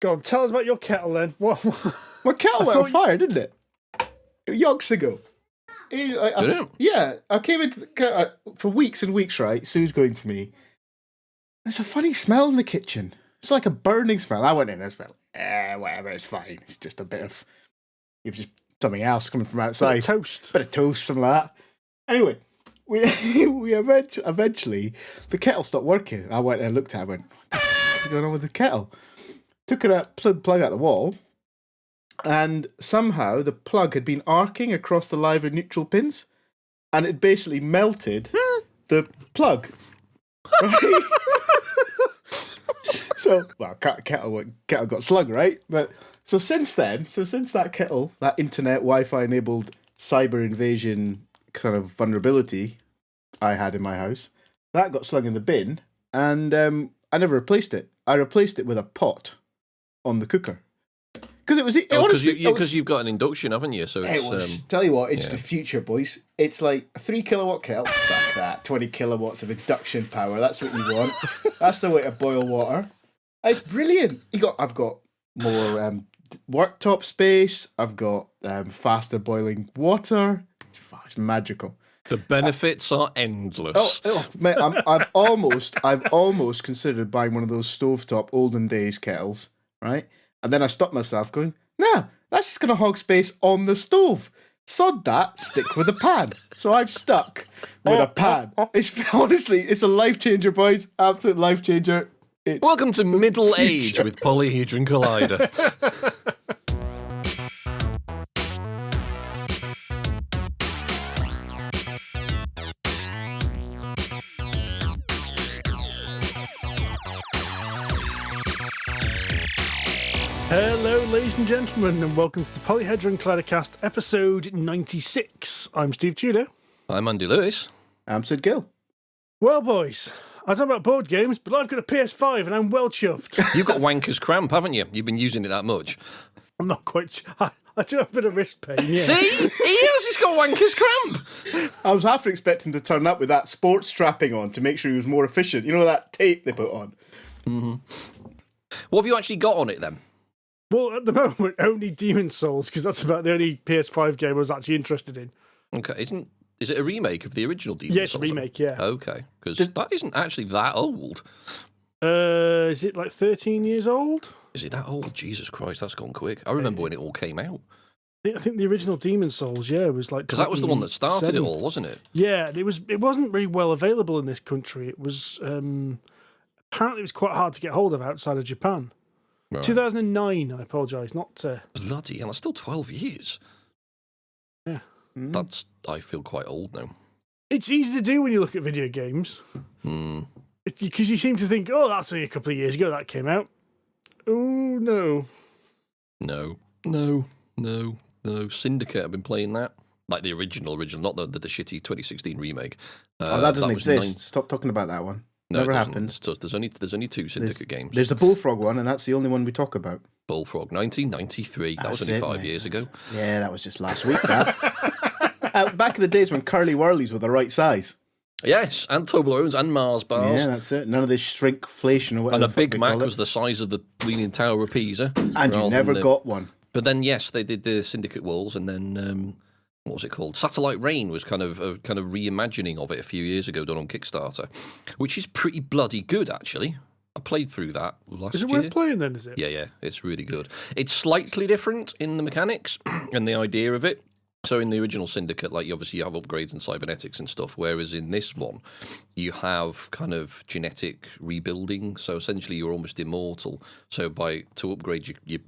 Go on, tell us about your kettle then. What? My kettle went on fire, didn't it? Yonks ago. Yeah, I came in for weeks and weeks, right? Sue's going to me. There's a funny smell in the kitchen. It's like a burning smell. I went in and I smelled, whatever, it's fine. It's just a bit of, you've just something else coming from outside. Bit of toast, something like that. Anyway, we eventually, the kettle stopped working. I went and looked at it and went, what's going on with the kettle? Took it out, plug out the wall, and somehow the plug had been arcing across the live and neutral pins, and it basically melted the plug. Right? So, well, kettle got slung, right? But so since that kettle, that internet Wi-Fi enabled cyber invasion kind of vulnerability I had in my house, that got slung in the bin, and I never replaced it. I replaced it with a pot on the cooker. Because it was honestly because you've got an induction, haven't you? So it's, tell you what, it's the future, boys. It's like a 3 kilowatt kettle, back that 20 kilowatts of induction power. That's what you want. That's the way to boil water. It's brilliant. I've got more worktop space. I've got faster boiling water. It's magical. The benefits are endless. Mate, I've almost considered buying one of those stovetop olden days kettles, right? And then I stopped myself going, nah, that's just going to hog space on the stove. Sod that, stick with a pan. So I've stuck with a pan. It's a life changer, boys. Absolute life changer. Welcome to Middle Age with Polyhedron Collider. Hello, ladies and gentlemen, and welcome to the Polyhedron Collidercast, episode 96. I'm Steve Tudor. I'm Andy Lewis. I'm Sid Gill. Well, boys, I was talking about board games, but I've got a PS5 and I'm well chuffed. You've got wanker's cramp, haven't you? You've been using it that much. I'm not quite I do have a bit of wrist pain, yeah. See? He's got wanker's cramp. I was half expecting to turn up with that sports strapping on to make sure he was more efficient. You know that tape they put on? Mm-hmm. What have you actually got on it, then? Well, at the moment, only Demon's Souls, because that's about the only PS5 game I was actually interested in. Okay, is it a remake of the original Demon's Souls? Yeah, it's a remake, yeah. Okay, because that isn't actually that old. Is it like 13 years old? Is it that old? Jesus Christ, that's gone quick. I remember when it all came out. I think the original Demon's Souls, was like... Because that was the one that started it all, wasn't it? Yeah, it wasn't very well available in this country. It was... apparently it was quite hard to get hold of outside of Japan. Right. 2009, I apologise, not... Bloody hell, that's still 12 years. Yeah. I feel quite old now. It's easy to do when you look at video games. Because you seem to think, oh, that's only a couple of years ago that came out. Oh, no. No. Syndicate, I've been playing that. Like the original, not the shitty 2016 remake. That doesn't exist. Stop talking about that one. No, never happened. There's only two Syndicate games. There's the Bullfrog one, and that's the only one we talk about. Bullfrog, 1993. That was only 5 years ago. Yeah, that was just last week, that. Back in the days when Curly Whirlies were the right size. Yes, and Toblerones and Mars bars. Yeah, that's it. None of this shrinkflation or whatever. And a Big Mac was the size of the Leaning Tower of Pisa. And you never got one. But then, yes, they did the Syndicate walls, and then... what was it called? Satellite Rain was kind of a reimagining of it a few years ago, done on Kickstarter, which is pretty bloody good, actually. I played through that last year. Is it worth playing then, is it? Yeah, it's really good. It's slightly different in the mechanics and the idea of it. So in the original Syndicate, like, you have upgrades and cybernetics and stuff, whereas in this one, you have kind of genetic rebuilding. So essentially, you're almost immortal. So to upgrade your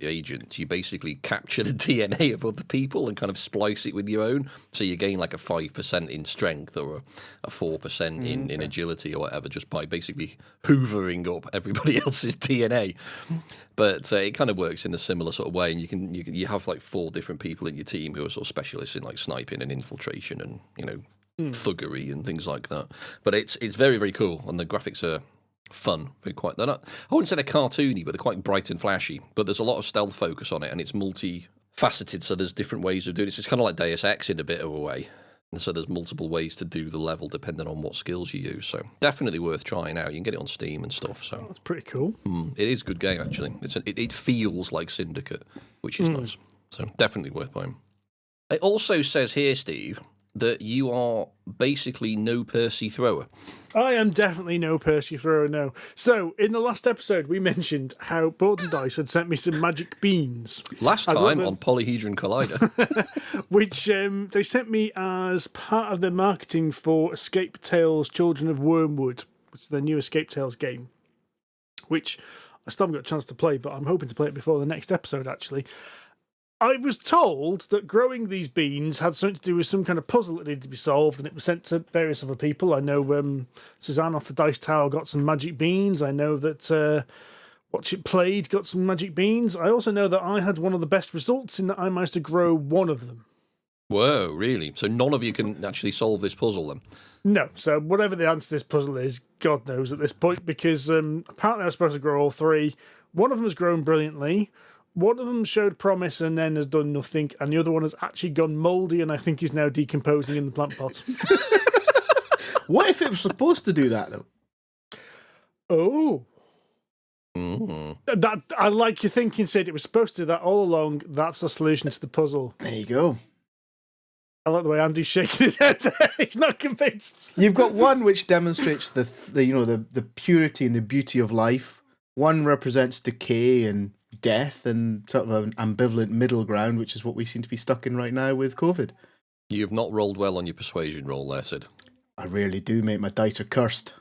agent, you basically capture the DNA of other people and kind of splice it with your own. So you gain like a 5% in strength or a 4% in agility or whatever, just by basically hoovering up everybody else's DNA. But it kind of works in a similar sort of way, and you have like 4 different people in your team who are sort of specialists in like sniping and infiltration and thuggery and things like that. But it's very, very cool, and the graphics are fun. I wouldn't say they're cartoony, but they're quite bright and flashy. But there's a lot of stealth focus on it, and it's multi-faceted, so there's different ways of doing it. It's kind of like Deus Ex in a bit of a way. And so there's multiple ways to do the level depending on what skills you use. So definitely worth trying out. You can get it on Steam and stuff. So That's pretty cool. It is a good game, actually. It feels like Syndicate, which is nice. So definitely worth buying. It also says here, Steve, that you are basically no Percy thrower. I am definitely no Percy thrower, no. So, in the last episode, we mentioned how Board and Dice had sent me some magic beans. Last time on Polyhedron Collider. Which they sent me as part of their marketing for Escape Tale's Children of Wyrmwood, which is their new Escape Tales game, which I still haven't got a chance to play, but I'm hoping to play it before the next episode, actually. I was told that growing these beans had something to do with some kind of puzzle that needed to be solved, and it was sent to various other people. I know Suzanne off the Dice Tower got some magic beans. I know that Watch It Played got some magic beans. I also know that I had one of the best results in that I managed to grow one of them. Whoa, really? So none of you can actually solve this puzzle then? No. So whatever the answer to this puzzle is, God knows at this point, because apparently I was supposed to grow all three. One of them has grown brilliantly. One of them showed promise and then has done nothing, and the other one has actually gone mouldy and I think is now decomposing in the plant pot. What if it was supposed to do that, though? Oh. That I like your thinking, Sid. It was supposed to do that all along. That's the solution to the puzzle. There you go. I like the way Andy's shaking his head there. He's not convinced. You've got one which demonstrates the purity and the beauty of life. One represents decay and death and sort of an ambivalent middle ground, which is what we seem to be stuck in right now with COVID. You've not rolled well on your persuasion roll there, Sid. I rarely do, mate. My dice are cursed.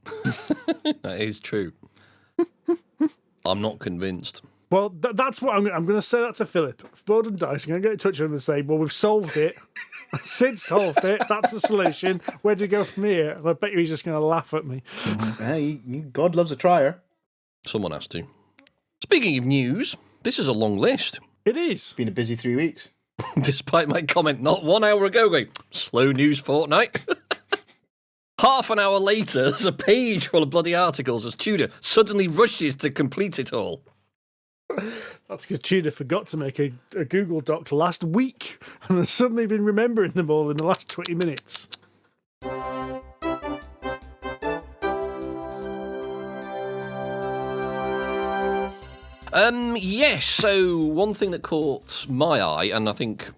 That is true. I'm not convinced. Well, that's what I'm going to say that to Philip. Board and Dice, I'm going to get in touch with him and say, well, we've solved it. Sid solved it. That's the solution. Where do we go from here? And I bet you he's just going to laugh at me. God loves a trier. Someone has to. Speaking of news, this is a long list. It is. It's been a busy 3 weeks. Despite my comment not 1 hour ago going, slow news fortnight. Half an hour later, there's a page full of bloody articles as Tudor suddenly rushes to complete it all. That's because Tudor forgot to make a Google Doc last week and has suddenly been remembering them all in the last 20 minutes. Yes, so one thing that caught my eye, and I think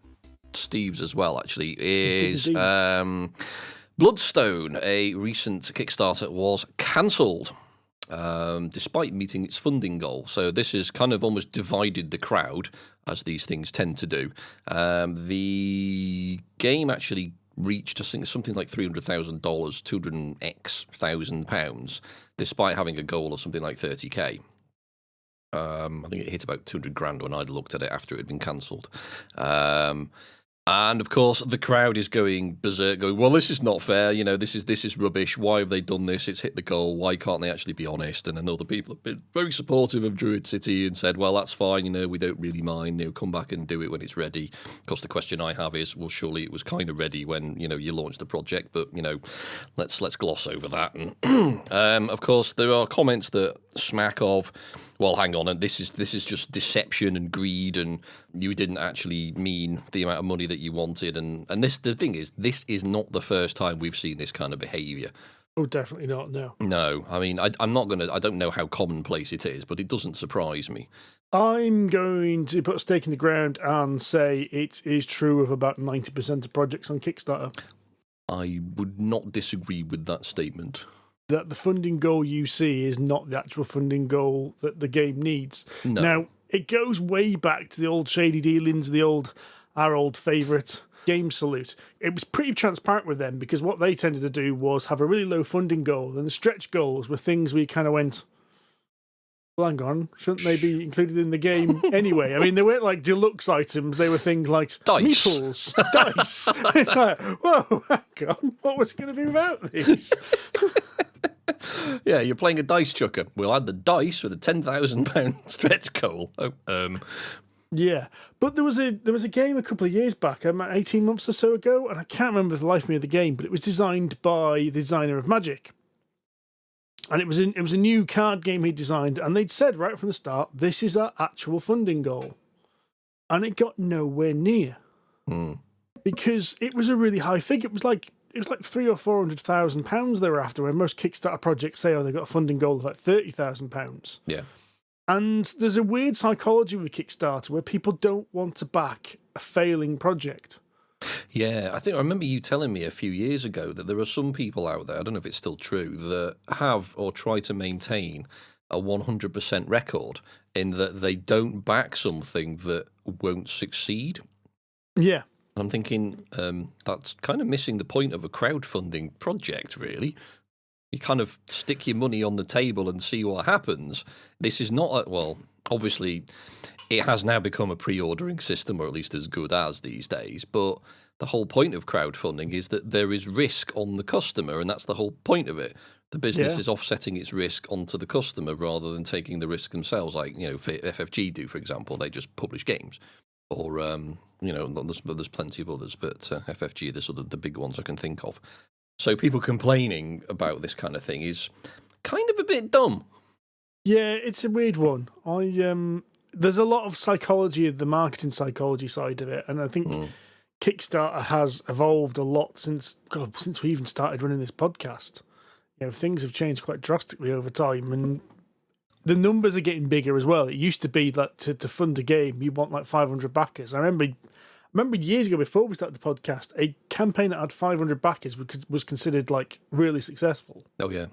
Steve's as well, actually, is Bloodstone, a recent Kickstarter, was cancelled. Despite meeting its funding goal. So this has kind of almost divided the crowd, as these things tend to do. The game actually reached, I think, something like $300,000, 200x thousand pounds, despite having a goal of something like 30k. I think it hit about 200 grand when I'd looked at it after it had been cancelled. And of course, the crowd is going berserk, going, well, this is not fair. You know, this is rubbish. Why have they done this? It's hit the goal. Why can't they actually be honest? And then other people have been very supportive of Druid City and said, well, that's fine. You know, we don't really mind. You know, come back and do it when it's ready. Of course, the question I have is, well, surely it was kind of ready when, you know, you launched the project. But, you know, let's gloss over that. And of course, there are comments that smack of, well, hang on, and this is just deception and greed, and you didn't actually mean the amount of money that you wanted, and the thing is, this is not the first time we've seen this kind of behaviour. Oh, definitely not. No. No, I mean, I don't know how commonplace it is, but it doesn't surprise me. I'm going to put a stake in the ground and say it is true of about 90% of projects on Kickstarter. I would not disagree with that statement. That the funding goal you see is not the actual funding goal that the game needs. No. Now, it goes way back to the old shady dealings, our old favourite Game Salute. It was pretty transparent with them because what they tended to do was have a really low funding goal, and the stretch goals were things we kind of went, well, hang on, shouldn't they be included in the game anyway? I mean, they weren't like deluxe items, they were things like dice. Meeples, dice. It's like, whoa, hang on, what was it going to be without these? Yeah, you're playing a dice chucker. We'll add the dice with a £10,000 stretch goal. Yeah, but there was a game a couple of years back, 18 months or so ago, and I can't remember the life of me of the game, but it was designed by the designer of Magic. And it was a new card game he designed, and they'd said right from the start, this is our actual funding goal. And it got nowhere near. because it was a really high figure. It was like £300,000 or £400,000 they were after, where most Kickstarter projects say, they've got a funding goal of like £30,000. Yeah. And there's a weird psychology with Kickstarter where people don't want to back a failing project. Yeah, I remember you telling me a few years ago that there are some people out there, I don't know if it's still true, that have or try to maintain a 100% record in that they don't back something that won't succeed. Yeah. I'm thinking that's kind of missing the point of a crowdfunding project, really. You kind of stick your money on the table and see what happens. This is not, well, obviously it has now become a pre-ordering system, or at least as good as these days, but the whole point of crowdfunding is that there is risk on the customer, and that's the whole point of it. The business is offsetting its risk onto the customer rather than taking the risk themselves, like, FFG do, for example. They just publish games. Or, there's plenty of others, but FFG, there's the big ones I can think of. So people complaining about this kind of thing is kind of a bit dumb. Yeah, it's a weird one. There's a lot of psychology, the marketing psychology side of it, and I think Kickstarter has evolved a lot since we even started running this podcast. Things have changed quite drastically over time, and the numbers are getting bigger as well. It used to be that to fund a game, you want like 500 backers. I remember years ago, before we started the podcast, a campaign that had 500 backers was considered like really successful. Oh yeah.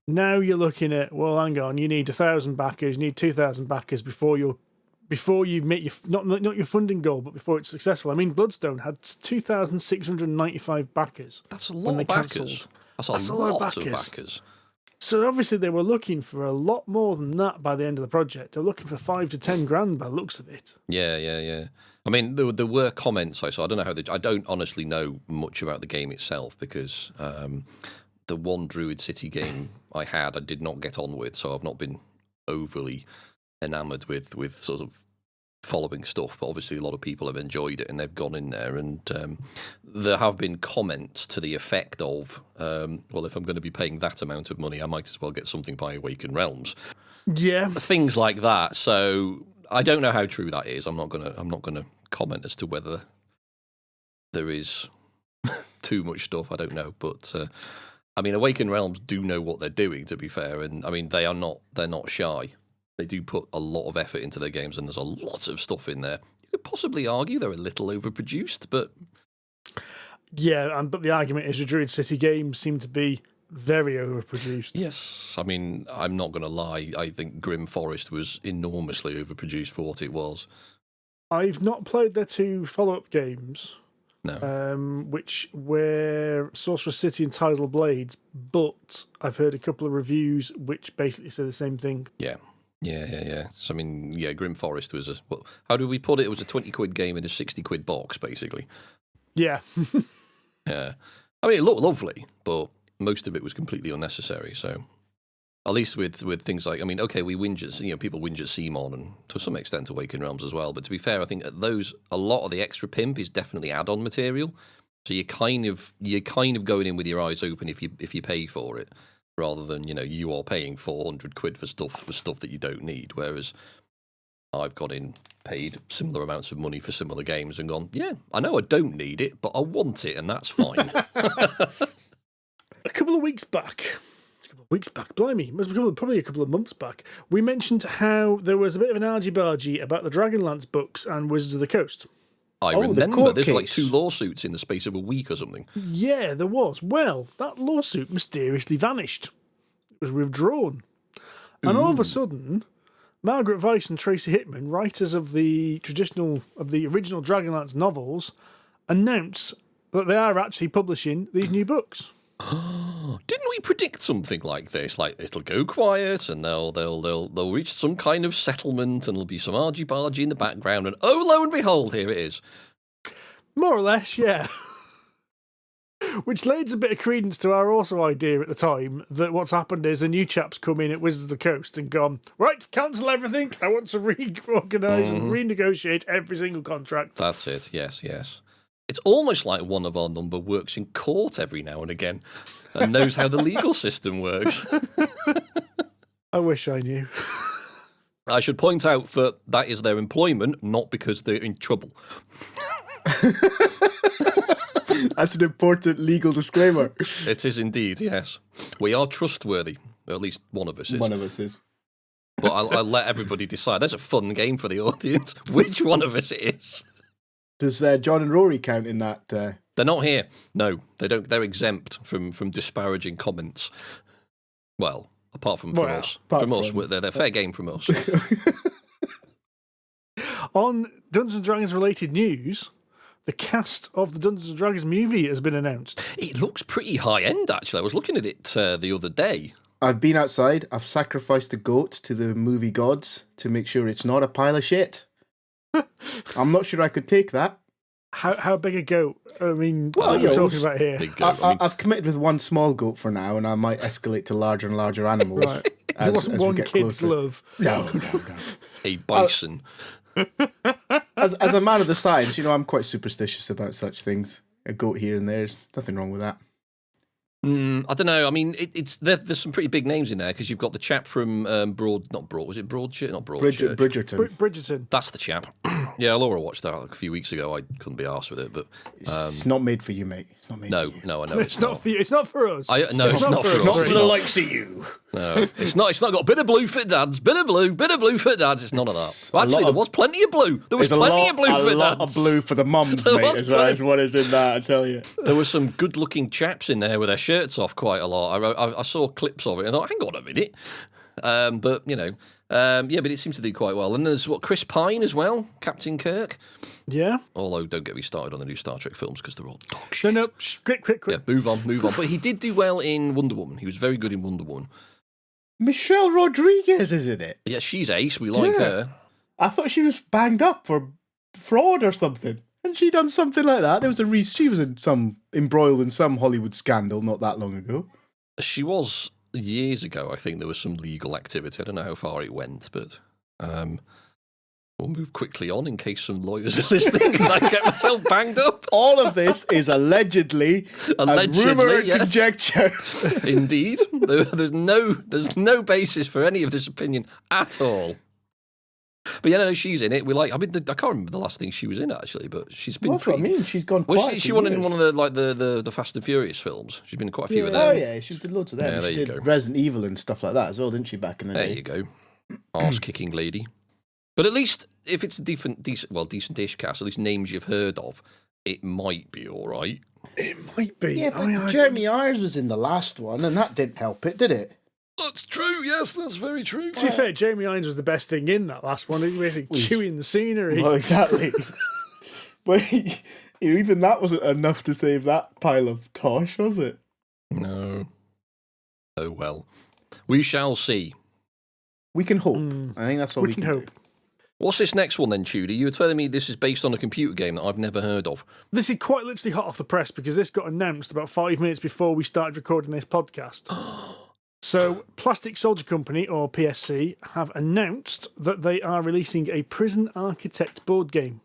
Now you're looking at, well, hang on, you need 1,000 backers, you need 2,000 backers before you meet your not your funding goal, but before it's successful. I mean, Bloodstone had 2,695 backers. That's a lot of backers. Cancelled. That's a lot of backers. So obviously they were looking for a lot more than that by the end of the project. They're looking for 5 to 10 grand by the looks of it. Yeah. I mean, there were comments I saw. I don't know how I don't honestly know much about the game itself because the one Druid City game I did not get on with, so I've not been overly enamoured with sort of following stuff, but obviously a lot of people have enjoyed it and they've gone in there, and there have been comments to the effect of, well, if I'm going to be paying that amount of money, I might as well get something by Awaken Realms. Yeah, things like that. So I don't know how true that is. I'm not gonna comment as to whether there is too much stuff. I don't know, but I mean, Awaken Realms do know what they're doing. To be fair, and I mean, they're not shy. They do put a lot of effort into their games, and there's a lot of stuff in there. You could possibly argue they're a little overproduced, but... Yeah, but the argument is the Druid City games seem to be very overproduced. Yes, I mean, I'm not going to lie. I think Grim Forest was enormously overproduced for what it was. I've not played their 2 follow-up games, which were Sorcerer's City and Tidal Blades, but I've heard a couple of reviews which basically say the same thing. Yeah. So, I mean, Grim Forest was how do we put it? It was a 20 quid game in a 60 quid box, basically. Yeah. Yeah. I mean, it looked lovely, but most of it was completely unnecessary. So, at least with things like, I mean, okay, we whinge at, people whinge at Simon and to some extent Awaken Realms as well. But to be fair, I think at those, a lot of the extra pimp is definitely add-on material. So you're kind of going in with your eyes open if you pay for it, rather than, you are paying 400 quid for stuff that you don't need. Whereas I've gone in, paid similar amounts of money for similar games and gone, yeah, I know I don't need it, but I want it, and that's fine. A couple of weeks back, blimey, it must be probably a couple of months back, we mentioned how there was a bit of an argy-bargy about the Dragonlance books and Wizards of the Coast. I remember there's like 2 lawsuits in the space of a week or something. Yeah, there was. Well, that lawsuit mysteriously vanished. It was withdrawn. And all of a sudden, Margaret Weiss and Tracy Hickman, writers of the original Dragonlance novels, announce that they are actually publishing these new books. Didn't we predict something like this? Like, it'll go quiet and they'll reach some kind of settlement and there'll be some argy-bargy in the background, and oh, lo and behold, here it is. More or less, yeah. Which lends a bit of credence to our also idea at the time that what's happened is a new chap's come in at Wizards of the Coast and gone, right, cancel everything. I want to reorganise and renegotiate every single contract. That's it, yes. It's almost like one of our number works in court every now and again and knows how the legal system works. I wish I knew. I should point out that is their employment, not because they're in trouble. That's an important legal disclaimer. It is indeed, yes. We are trustworthy. Or at least one of us is. One of us is. But I'll let everybody decide. That's a fun game for the audience. Which one of us it is? Does John and Rory count in that? They're not here. No, they don't. They're exempt from disparaging comments. Well, apart from us. From us, they're fair game from us. On Dungeons and Dragons related news, the cast of the Dungeons and Dragons movie has been announced. It looks pretty high end, actually. I was looking at it the other day. I've been outside. I've sacrificed a goat to the movie gods to make sure it's not a pile of shit. I'm not sure I could take that. How big a goat? I mean, Well, what are we talking about here? Big goat. I mean, I've committed with one small goat for now, and I might escalate to larger and larger animals. Right. It as wasn't we one get kid's closer. love. No. a bison. As a man of the science, I'm quite superstitious about such things. A goat here and there's nothing wrong with that. I don't know. I mean, there's some pretty big names in there because you've got the chap from Broadchurch? Not Broadchurch. Bridgerton. Bridgerton. That's the chap. Yeah, Laura watched that like a few weeks ago. I couldn't be arsed with it, but It's not made for you, mate. It's not made for you. No, I know It's not for you. It's not for us. No, it's not for us. Not for It's the not. likes of you. No, it's not. It's not got a bit of blue for dads, bit of blue for dads. It's none of that. Well, actually, there was plenty of blue. There was plenty of blue for dads. A lot of blue for the mums, There mate, was is what is in that, I tell you. There were some good-looking chaps in there with their shirts off quite a lot. I saw clips of it and I thought, hang on a minute. But but it seems to do quite well. And there's Chris Pine as well, Captain Kirk. Yeah. Although, don't get me started on the new Star Trek films because they're all dog shit. No. Quick. Yeah, move on. But he did do well in Wonder Woman. He was very good in Wonder Woman. Michelle Rodriguez, isn't it? Yeah, she's ace. We like her. I thought she was banged up for fraud or something. Hadn't she done something like that? There was a reason she was embroiled in some Hollywood scandal not that long ago. She was years ago. I think there was some legal activity. I don't know how far it went, but we'll move quickly on in case some lawyers are listening and I get myself banged up. All of this is allegedly a rumour and conjecture. Indeed. There's no basis for any of this opinion at all. But no, she's in it. I can't remember the last thing she was in actually, but she's been. That's what I mean. She's gone. Was she in one of the Fast and Furious films? She's been in quite a few of them. Oh yeah, she did loads of them. Yeah, there she you did go. Resident Evil and stuff like that as well, didn't she? Back in the day. There you go, arse kicking lady. But at least if it's a decent-ish cast, at least names you've heard of, it might be all right. It might be. Yeah, but Jeremy Irons was in the last one, and that didn't help it, did it? That's true. Yes, that's very true. To be fair, Jeremy Irons was the best thing in that last one. He was basically chewing the scenery. Well, exactly. But even that wasn't enough to save that pile of tosh, was it? No. Oh well. We shall see. We can hope. I think that's all we can hope. do. What's this next one then, Tudor? You were telling me this is based on a computer game that I've never heard of. This is quite literally hot off the press because this got announced about 5 minutes before we started recording this podcast. So, Plastic Soldier Company, or PSC, have announced that they are releasing a Prison Architect board game.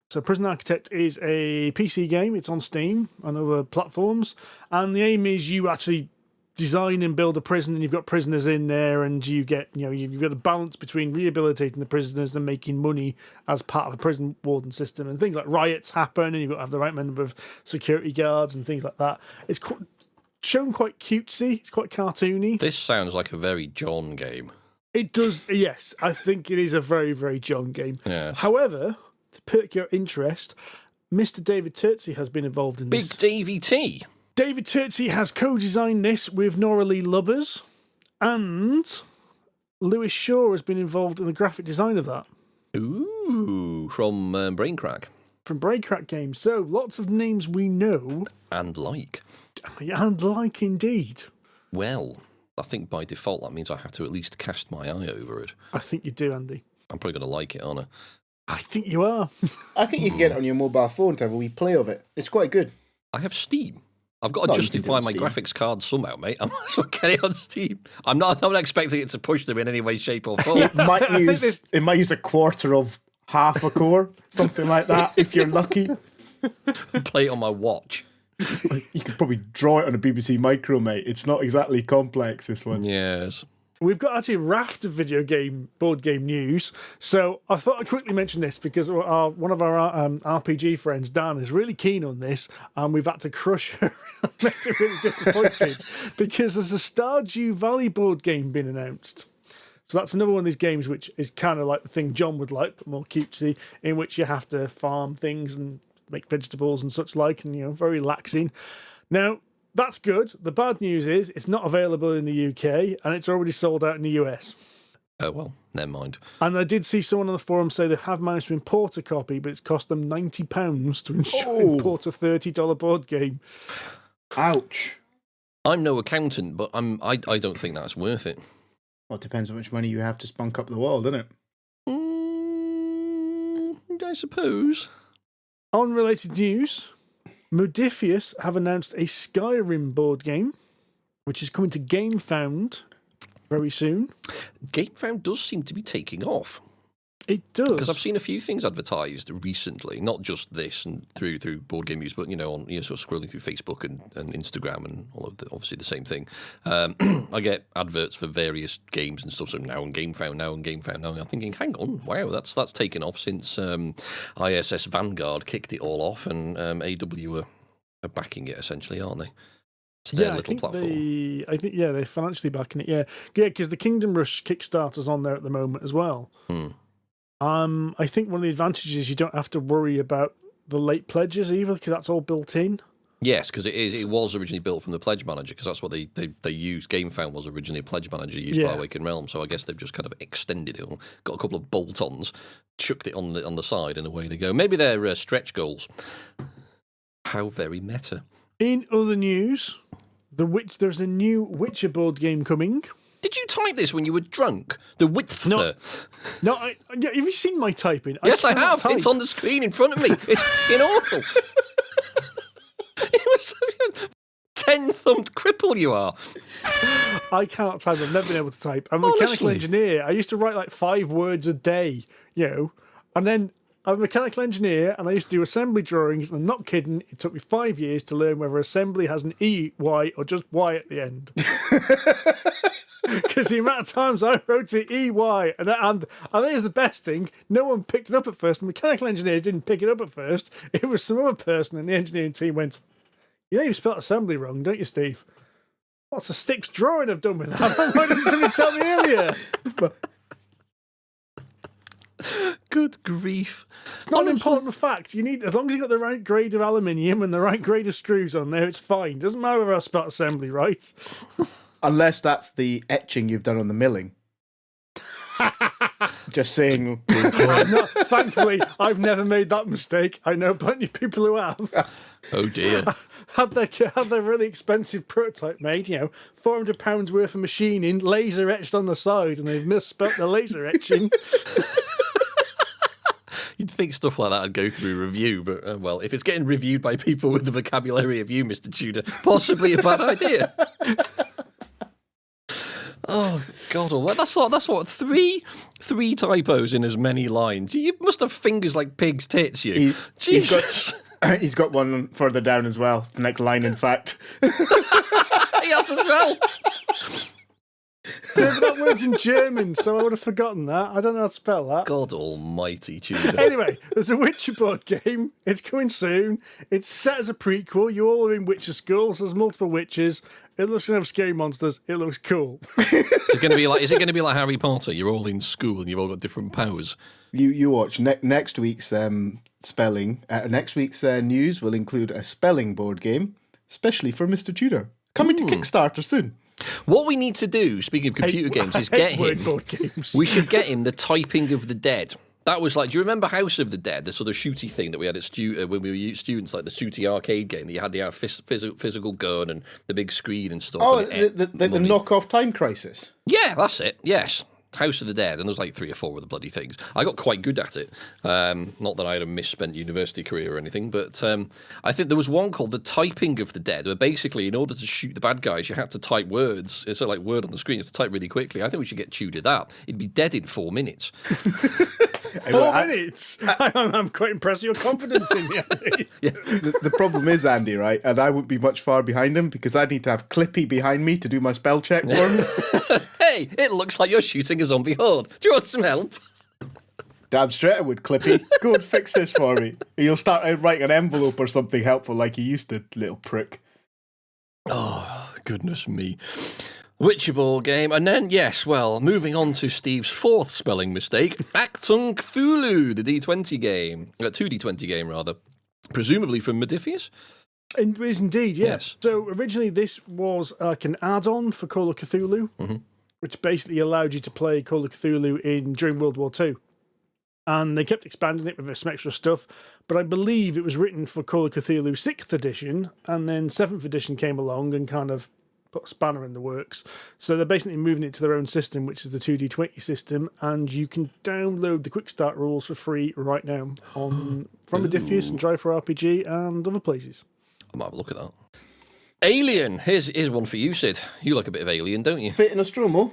So, Prison Architect is a PC game. It's on Steam and other platforms. And the aim is you actually design and build a prison, and you've got prisoners in there, and you get, you've got a balance between rehabilitating the prisoners and making money as part of a prison warden system. And things like riots happen, and you've got to have the right number of security guards and things like that. It's shown quite cutesy. It's quite cartoony. This sounds like a very John game. It does, yes. I think it is a very, very John game. Yes. However, to perk your interest, Mr. David Turtsey has been involved in this. Big Davey T. David Turtsey has co-designed this with Nora Lee Lubbers, and Lewis Shaw has been involved in the graphic design of that. Ooh, from Braincrack. From Braincrack Games. So, lots of names we know. And like. And like indeed. Well, I think by default that means I have to at least cast my eye over it. I think you do, Andy. I'm probably going to like it, aren't I? I think you are. I think you can get it on your mobile phone to have a wee play of it. It's quite good. I have Steam. I've got to Well, you can do justify it on my Steam. graphics card somehow, mate. I might as well get it on Steam. I'm not expecting it to push them in any way, shape, or form. It might use a quarter of half a core, something like that, if you're lucky. Play it on my watch. You could probably draw it on a BBC Micro, mate. It's not exactly complex, this one. Yes. We've got actually a raft of board game news. So I thought I'd quickly mention this because one of our RPG friends, Dan, is really keen on this, and we've had to crush her. I'm really disappointed because there's a Stardew Valley board game being announced. So that's another one of these games which is kind of like the thing John would like, but more cutesy, in which you have to farm things and make vegetables and such like, and very relaxing. Now, that's good. The bad news is it's not available in the UK and it's already sold out in the US. Oh, well, never mind. And I did see someone on the forum say they have managed to import a copy, but it's cost them £90 to import a $30 board game. Ouch. I'm no accountant, but I don't think that's worth it. Well, it depends how much money you have to spunk up the wall, doesn't it? I suppose. Unrelated news. Modifius have announced a Skyrim board game, which is coming to GameFound very soon. GameFound does seem to be taking off. It does. Because I've seen a few things advertised recently, not just this and through Board Game News, but on sort of scrolling through Facebook and Instagram and all of obviously the same thing. I get adverts for various games and stuff. So now on GameFound. Now I'm thinking, hang on, wow, that's taken off since ISS Vanguard kicked it all off, and AW are backing it essentially, aren't they? It's their little platform. I think they're financially backing it. Yeah, because the Kingdom Rush Kickstarter's on there at the moment as well. I think one of the advantages is you don't have to worry about the late pledges either, because that's all built in. Yes, because it was originally built from the Pledge Manager, because that's what they used. GameFound was originally a Pledge Manager used by Awaken Realms, so I guess they've just kind of extended it, got a couple of bolt-ons, chucked it on the side, and away they go. Maybe they're stretch goals. How very meta. In other news, there's a new Witcher board game coming. Did you type this when you were drunk? The width. No. Have you seen my typing? Yes, I have. Type. It's on the screen in front of me. It's fucking awful. It was 10-thumbed cripple you are. I can't type. I've never been able to type. I'm a mechanical engineer. I used to write like 5 words a day, and then I'm a mechanical engineer and I used to do assembly drawings, and I'm not kidding, it took me 5 years to learn whether assembly has an EY or just Y at the end. Because the amount of times I wrote it EY, and here's the best thing, no one picked it up at first. The mechanical engineers didn't pick it up at first. It was some other person in the engineering team went, you spelled assembly wrong, don't you, Steve? What's a Stix drawing I've done with that? Why didn't somebody tell me earlier? Good grief. It's not an important fact. You need, as long as you've got the right grade of aluminium and the right grade of screws on there, it's fine. Doesn't matter if I spelled assembly right. Unless that's the etching you've done on the milling. Just saying. Thankfully, I've never made that mistake. I know plenty of people who have. Oh dear. Had their really expensive prototype made, £400 worth of machining, laser etched on the side, and they've misspelt the laser etching. You'd think stuff like that would go through review, but, if it's getting reviewed by people with the vocabulary of you, Mr. Tudor, possibly a bad idea. Oh, God. That's what, three typos in as many lines. You must have fingers like pig's tits, you. Jesus. He's got one further down as well. The next line, in fact. He has as well. Yeah, but that word's in German, so I would have forgotten that. I don't know how to spell that. God almighty, Tudor. Anyway, there's a Witcher board game. It's coming soon. It's set as a prequel. You all are in Witcher schools. There's multiple witches. It looks like scary monsters. It looks cool. Is it going to be like Harry Potter? You're all in school and you've all got different powers. You watch next week's spelling. Next week's news will include a spelling board game, especially for Mr. Tudor, coming to Kickstarter soon. What we need to do, speaking of computer games, is get him. Board games. We should get him the Typing of the Dead. That was like, do you remember House of the Dead, the sort of shooty thing that we had at when we were students, like the shooty arcade game that you had the physical gun and the big screen and stuff. Oh, the knockoff Time Crisis. Yeah, that's it. Yes. House of the Dead, and there's like 3 or 4 of the bloody things. I got quite good at it. Not that I had a misspent university career or anything, but I think there was one called The Typing of the Dead, where basically in order to shoot the bad guys, you had to type words. It's like word on the screen. You have to type really quickly. I think we should get Tudor that. It'd be dead in 4 minutes. 4 minutes? I'm quite impressed with your confidence in me, Andy. Yeah. The problem is, Andy, right? And I wouldn't be much far behind him because I need to have Clippy behind me to do my spell check for him. Hey! Hey, it looks like you're shooting a zombie horde. Do you want some help? Damn straight I would, Clippy. Go and fix this for me. You'll start out writing an envelope or something helpful like you used to, little prick. Oh, goodness me. Witchable game. And then, yes, well, moving on to Steve's fourth spelling mistake. Achtung Cthulhu, the D20 game. 2D20 game, rather. Presumably from Modiphius? It is indeed, yeah. Yes. So originally this was like an add-on for Call of Cthulhu, which basically allowed you to play Call of Cthulhu during World War II. And they kept expanding it with some extra stuff. But I believe it was written for Call of Cthulhu 6th edition, and then 7th edition came along and kind of put a spanner in the works. So they're basically moving it to their own system, which is the 2D20 system, and you can download the quick start rules for free right now from Modiphius and Drive4RPG and other places. I might have a look at that. Alien. Here's one for you, Sid. You like a bit of Alien, don't you? Fit in Nostromo?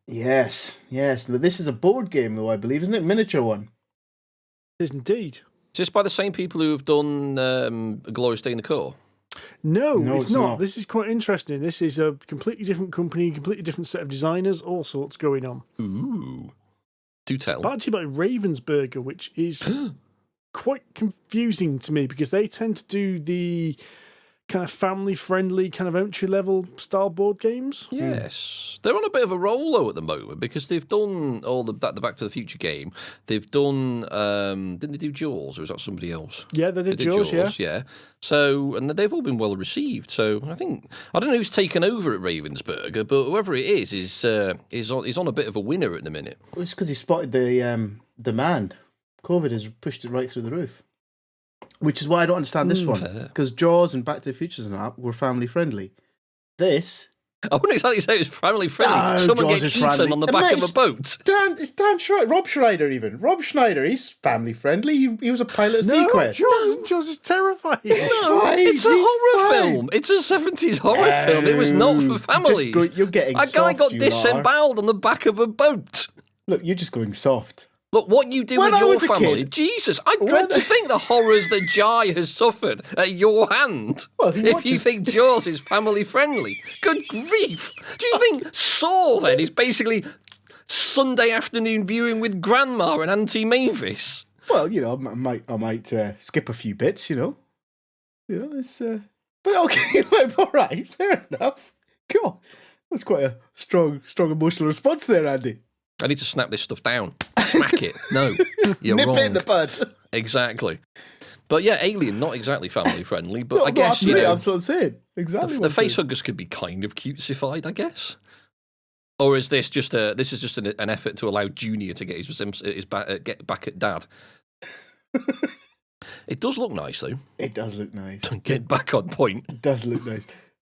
Yes. But this is a board game, though, I believe, isn't it? Miniature one. It is indeed. Is this by the same people who have done Glorious Day in the Core? No, it's not. This is quite interesting. This is a completely different company, completely different set of designers, all sorts going on. Ooh. Do tell. It's actually by Ravensburger, which is quite confusing to me because they tend to do the kind of family-friendly, kind of entry-level style board games. Yes. They're on a bit of a roll, though, at the moment, because they've done all the Back to the Future game. They've done... didn't they do Jaws, or was that somebody else? Yeah, they did Jaws, yeah. So, and they've all been well received. So I don't know who's taken over at Ravensburger, but whoever it is on a bit of a winner at the minute. Well, it's because he spotted the demand. COVID has pushed it right through the roof. Which is why I don't understand this one. Because Jaws and Back to the Futures and that were family friendly. This... I wouldn't exactly say it was family friendly. No, Someone Jaws gets is eaten friendly. on the back of a boat. It's Dan Schneider. Rob Schneider, even. Rob Schneider, he's family friendly. He was a pilot of Sequest. Jaws is terrifying. It's a horror film. It's a 70s horror film. It was not for families. You're getting a guy soft, got you disemboweled on the back of a boat. Look, you're just going soft. Look, what you do When with I your was a family, kid- Jesus, I dread to think the horrors that Jai has suffered at your hand. Well, he if you watches- think Jaws is family friendly. Good grief. Do you think Saw, then, is basically Sunday afternoon viewing with Grandma and Auntie Mavis? Well, I might skip a few bits, it's... But okay, all right, fair enough. Come on. That's quite a strong emotional response there, Andy. I need to snap this stuff down. Smack it. No, you're Nip wrong. it in the bud. Exactly. But yeah, Alien, not exactly family friendly, but No, I guess, absolutely, that's what I'm saying. Exactly the what I'm saying. facehuggers could be kind of cutesified, I guess. Or is this just an effort to allow Junior to get get back at Dad? It does look nice, though. It does look nice. Get back on point. It does look nice.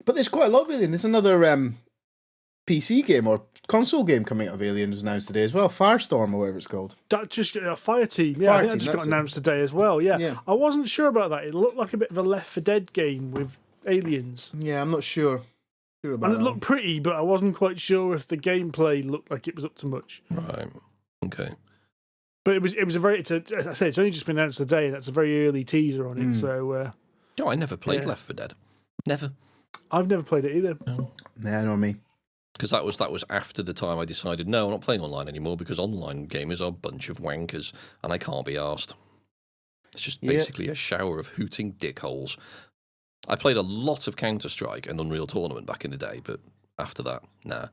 But there's quite a lot of Alien. There's another PC game or console game coming out of Alien was announced today as well. Firestorm or whatever it's called. That just Fire Team. Yeah, I think that just got announced today as well. Yeah. I wasn't sure about that. It looked like a bit of a Left 4 Dead game with aliens. Yeah, I'm not sure. And it looked pretty, but I wasn't quite sure if the gameplay looked like it was up to much. Right. Okay. But it's only just been announced today, and that's a very early teaser on it. So. I never played Left 4 Dead. Never. I've never played it either. No. Yeah, nor me. Because that was after the time I decided, no, I'm not playing online anymore because online gamers are a bunch of wankers and I can't be arsed. It's just basically a shower of hooting dickholes. I played a lot of Counter-Strike and Unreal Tournament back in the day, but after that, nah.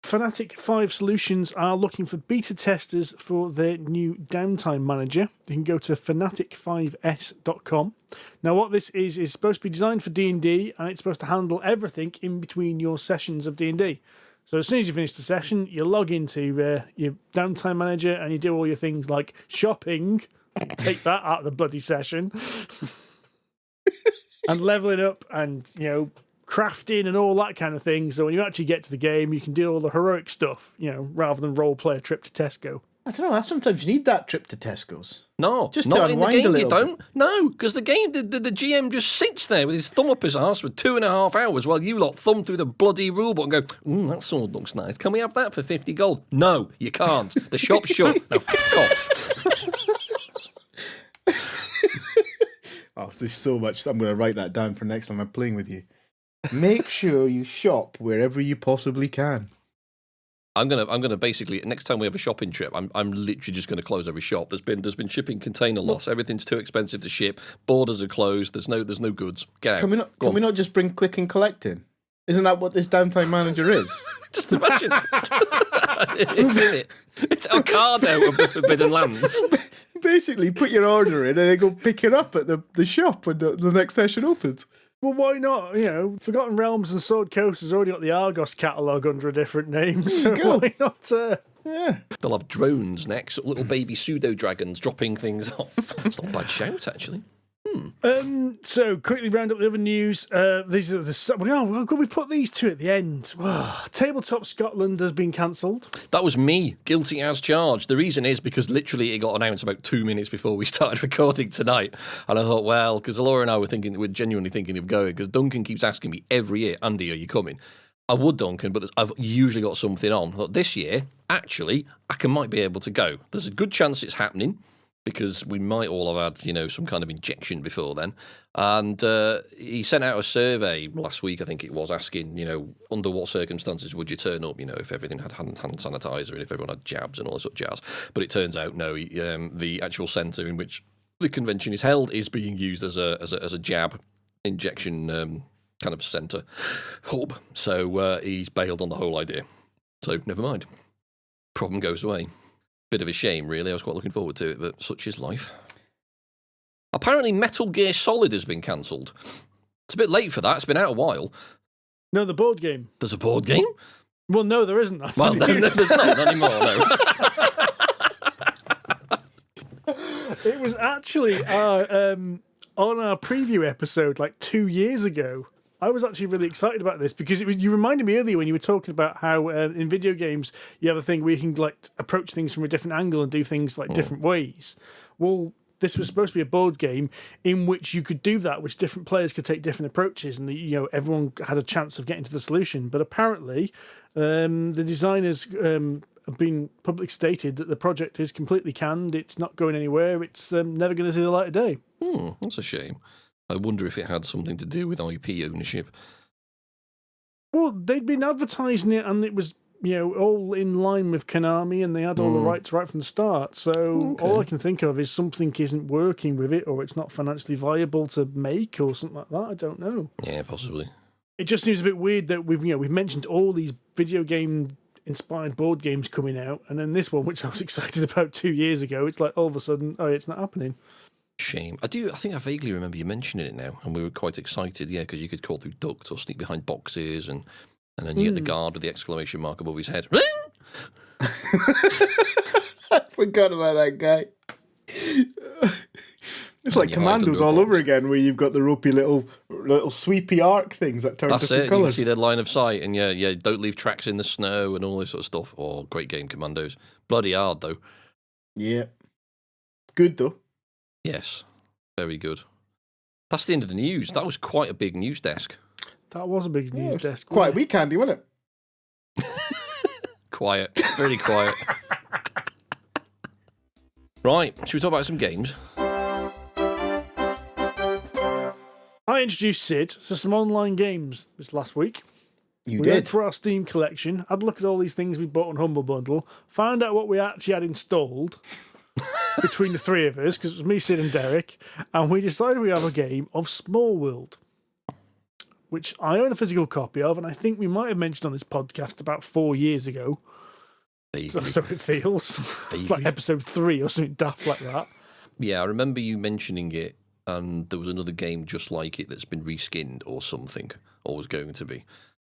Fnatic 5 Solutions are looking for beta testers for their new downtime manager. You can go to fnatic5s.com. Now, what this is supposed to be designed for D&D, and it's supposed to handle everything in between your sessions of D&D. So as soon as you finish the session, you log into your downtime manager and you do all your things like shopping, take that out of the bloody session, and leveling up and, crafting and all that kind of thing. So when you actually get to the game, you can do all the heroic stuff, rather than role play a trip to Tesco. I don't know. Sometimes you need that trip to Tesco's. No, just not to in the unwind a game. You little don't. No, because the game, the GM just sits there with his thumb up his arse for 2.5 hours while you lot thumb through the bloody rulebook and go, that sword looks nice. Can we have that for 50 gold? No, you can't. The shop's shut. Now, fuck off. Oh, there's so much. I'm going to write that down for next time I'm playing with you. Make sure you shop wherever you possibly can. I'm gonna basically next time we have a shopping trip, I'm literally just gonna close every shop. There's been shipping container loss. Everything's too expensive to ship. Borders are closed. There's no goods. Get out. Can we not just bring click and collect in? Isn't that what this downtime manager is? Just imagine. It's Ocado of the Forbidden Lands. Basically, put your order in and then go pick it up at the shop when the next session opens. Well, why not? You know, Forgotten Realms and Sword Coast has already got the Argos catalogue under a different name, so why not? Yeah. They'll have drones next, little baby pseudo dragons dropping things off. It's not a bad shout, actually. So quickly round up the other news. These are we put these two at the end. Tabletop Scotland has been cancelled. That was me, guilty as charged. The reason is because literally it got announced about 2 minutes before we started recording tonight, and I thought, well, because Laura and I we're genuinely thinking of going, because Duncan keeps asking me every year, Andy, are you coming? I would, Duncan, but I've usually got something on. I thought this year, actually, I might be able to go. There's a good chance it's happening, because we might all have had, some kind of injection before then. And he sent out a survey last week, I think it was, asking, under what circumstances would you turn up, if everything had hand sanitizer and if everyone had jabs and all this sort of jazz. But it turns out, no, the actual centre in which the convention is held is being used as a jab injection kind of centre hub. So he's bailed on the whole idea. So never mind. Problem goes away. Bit of a shame, really. I was quite looking forward to it, but such is life. Apparently, Metal Gear Solid has been cancelled. It's a bit late for that. It's been out a while. No, the board game. There's a board game? Well, no, there isn't. That's no, there's not anymore, no. It was actually on our preview episode like 2 years ago. I was actually really excited about this because you reminded me earlier when you were talking about how in video games you have a thing where you can like approach things from a different angle and do things like different ways. Well, this was supposed to be a board game in which you could do that, which different players could take different approaches, and everyone had a chance of getting to the solution. But apparently, the designers have been publicly stated that the project is completely canned. It's not going anywhere. It's never going to see the light of day. That's a shame. I wonder if it had something to do with IP ownership. Well, they'd been advertising it, and it was, all in line with Konami, and they had all the rights right from the start. So all I can think of is something isn't working with it, or it's not financially viable to make, or something like that. I don't know. Yeah, possibly. It just seems a bit weird that we've mentioned all these video game inspired board games coming out, and then this one, which I was excited about 2 years ago, it's like all of a sudden, it's not happening. Shame. I think I vaguely remember you mentioning it now, and we were quite excited, because you could crawl through ducts or sneak behind boxes, and then you get the guard with the exclamation mark above his head. I forgot about that guy. It's like Commandos all over again, where you've got the ropey little sweepy arc things that turn different colours. You can see their line of sight, and don't leave tracks in the snow and all this sort of stuff. Oh, great game, Commandos. Bloody hard, though. Yeah. Good, though. Yes, very good. That's the end of the news. That was quite a big news desk. That was a big news desk. Quite a week, Andy, wasn't it? Quiet. Very quiet. Right, should we talk about some games? I introduced Sid to some online games this last week. We did. Went through our Steam collection, had a look at all these things we bought on Humble Bundle, found out what we actually had installed between the three of us, because it was me, Sid and Derek, and we decided we have a game of Smallworld, which I own a physical copy of, and I think we might have mentioned on this podcast about 4 years ago. So it feels like episode 3 or something daft like that. Yeah, I remember you mentioning it, and there was another game just like it that's been reskinned or something, or was going to be.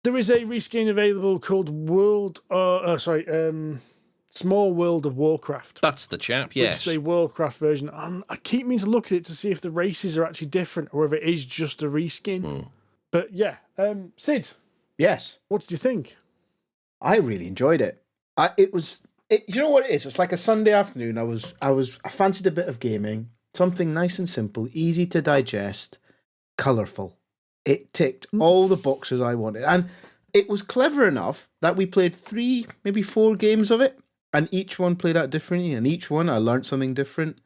There is a reskin available called Small World of Warcraft. That's the chap, yes. It's a Warcraft version. I keep meaning to look at it to see if the races are actually different or if it is just a reskin. But yeah, Sid. Yes. What did you think? I really enjoyed it. You know what it is? It's like a Sunday afternoon. I fancied a bit of gaming, something nice and simple, easy to digest, colourful. It ticked all the boxes I wanted, and it was clever enough that we played 3, maybe 4 games of it. And each one played out differently, and each one I learned something different.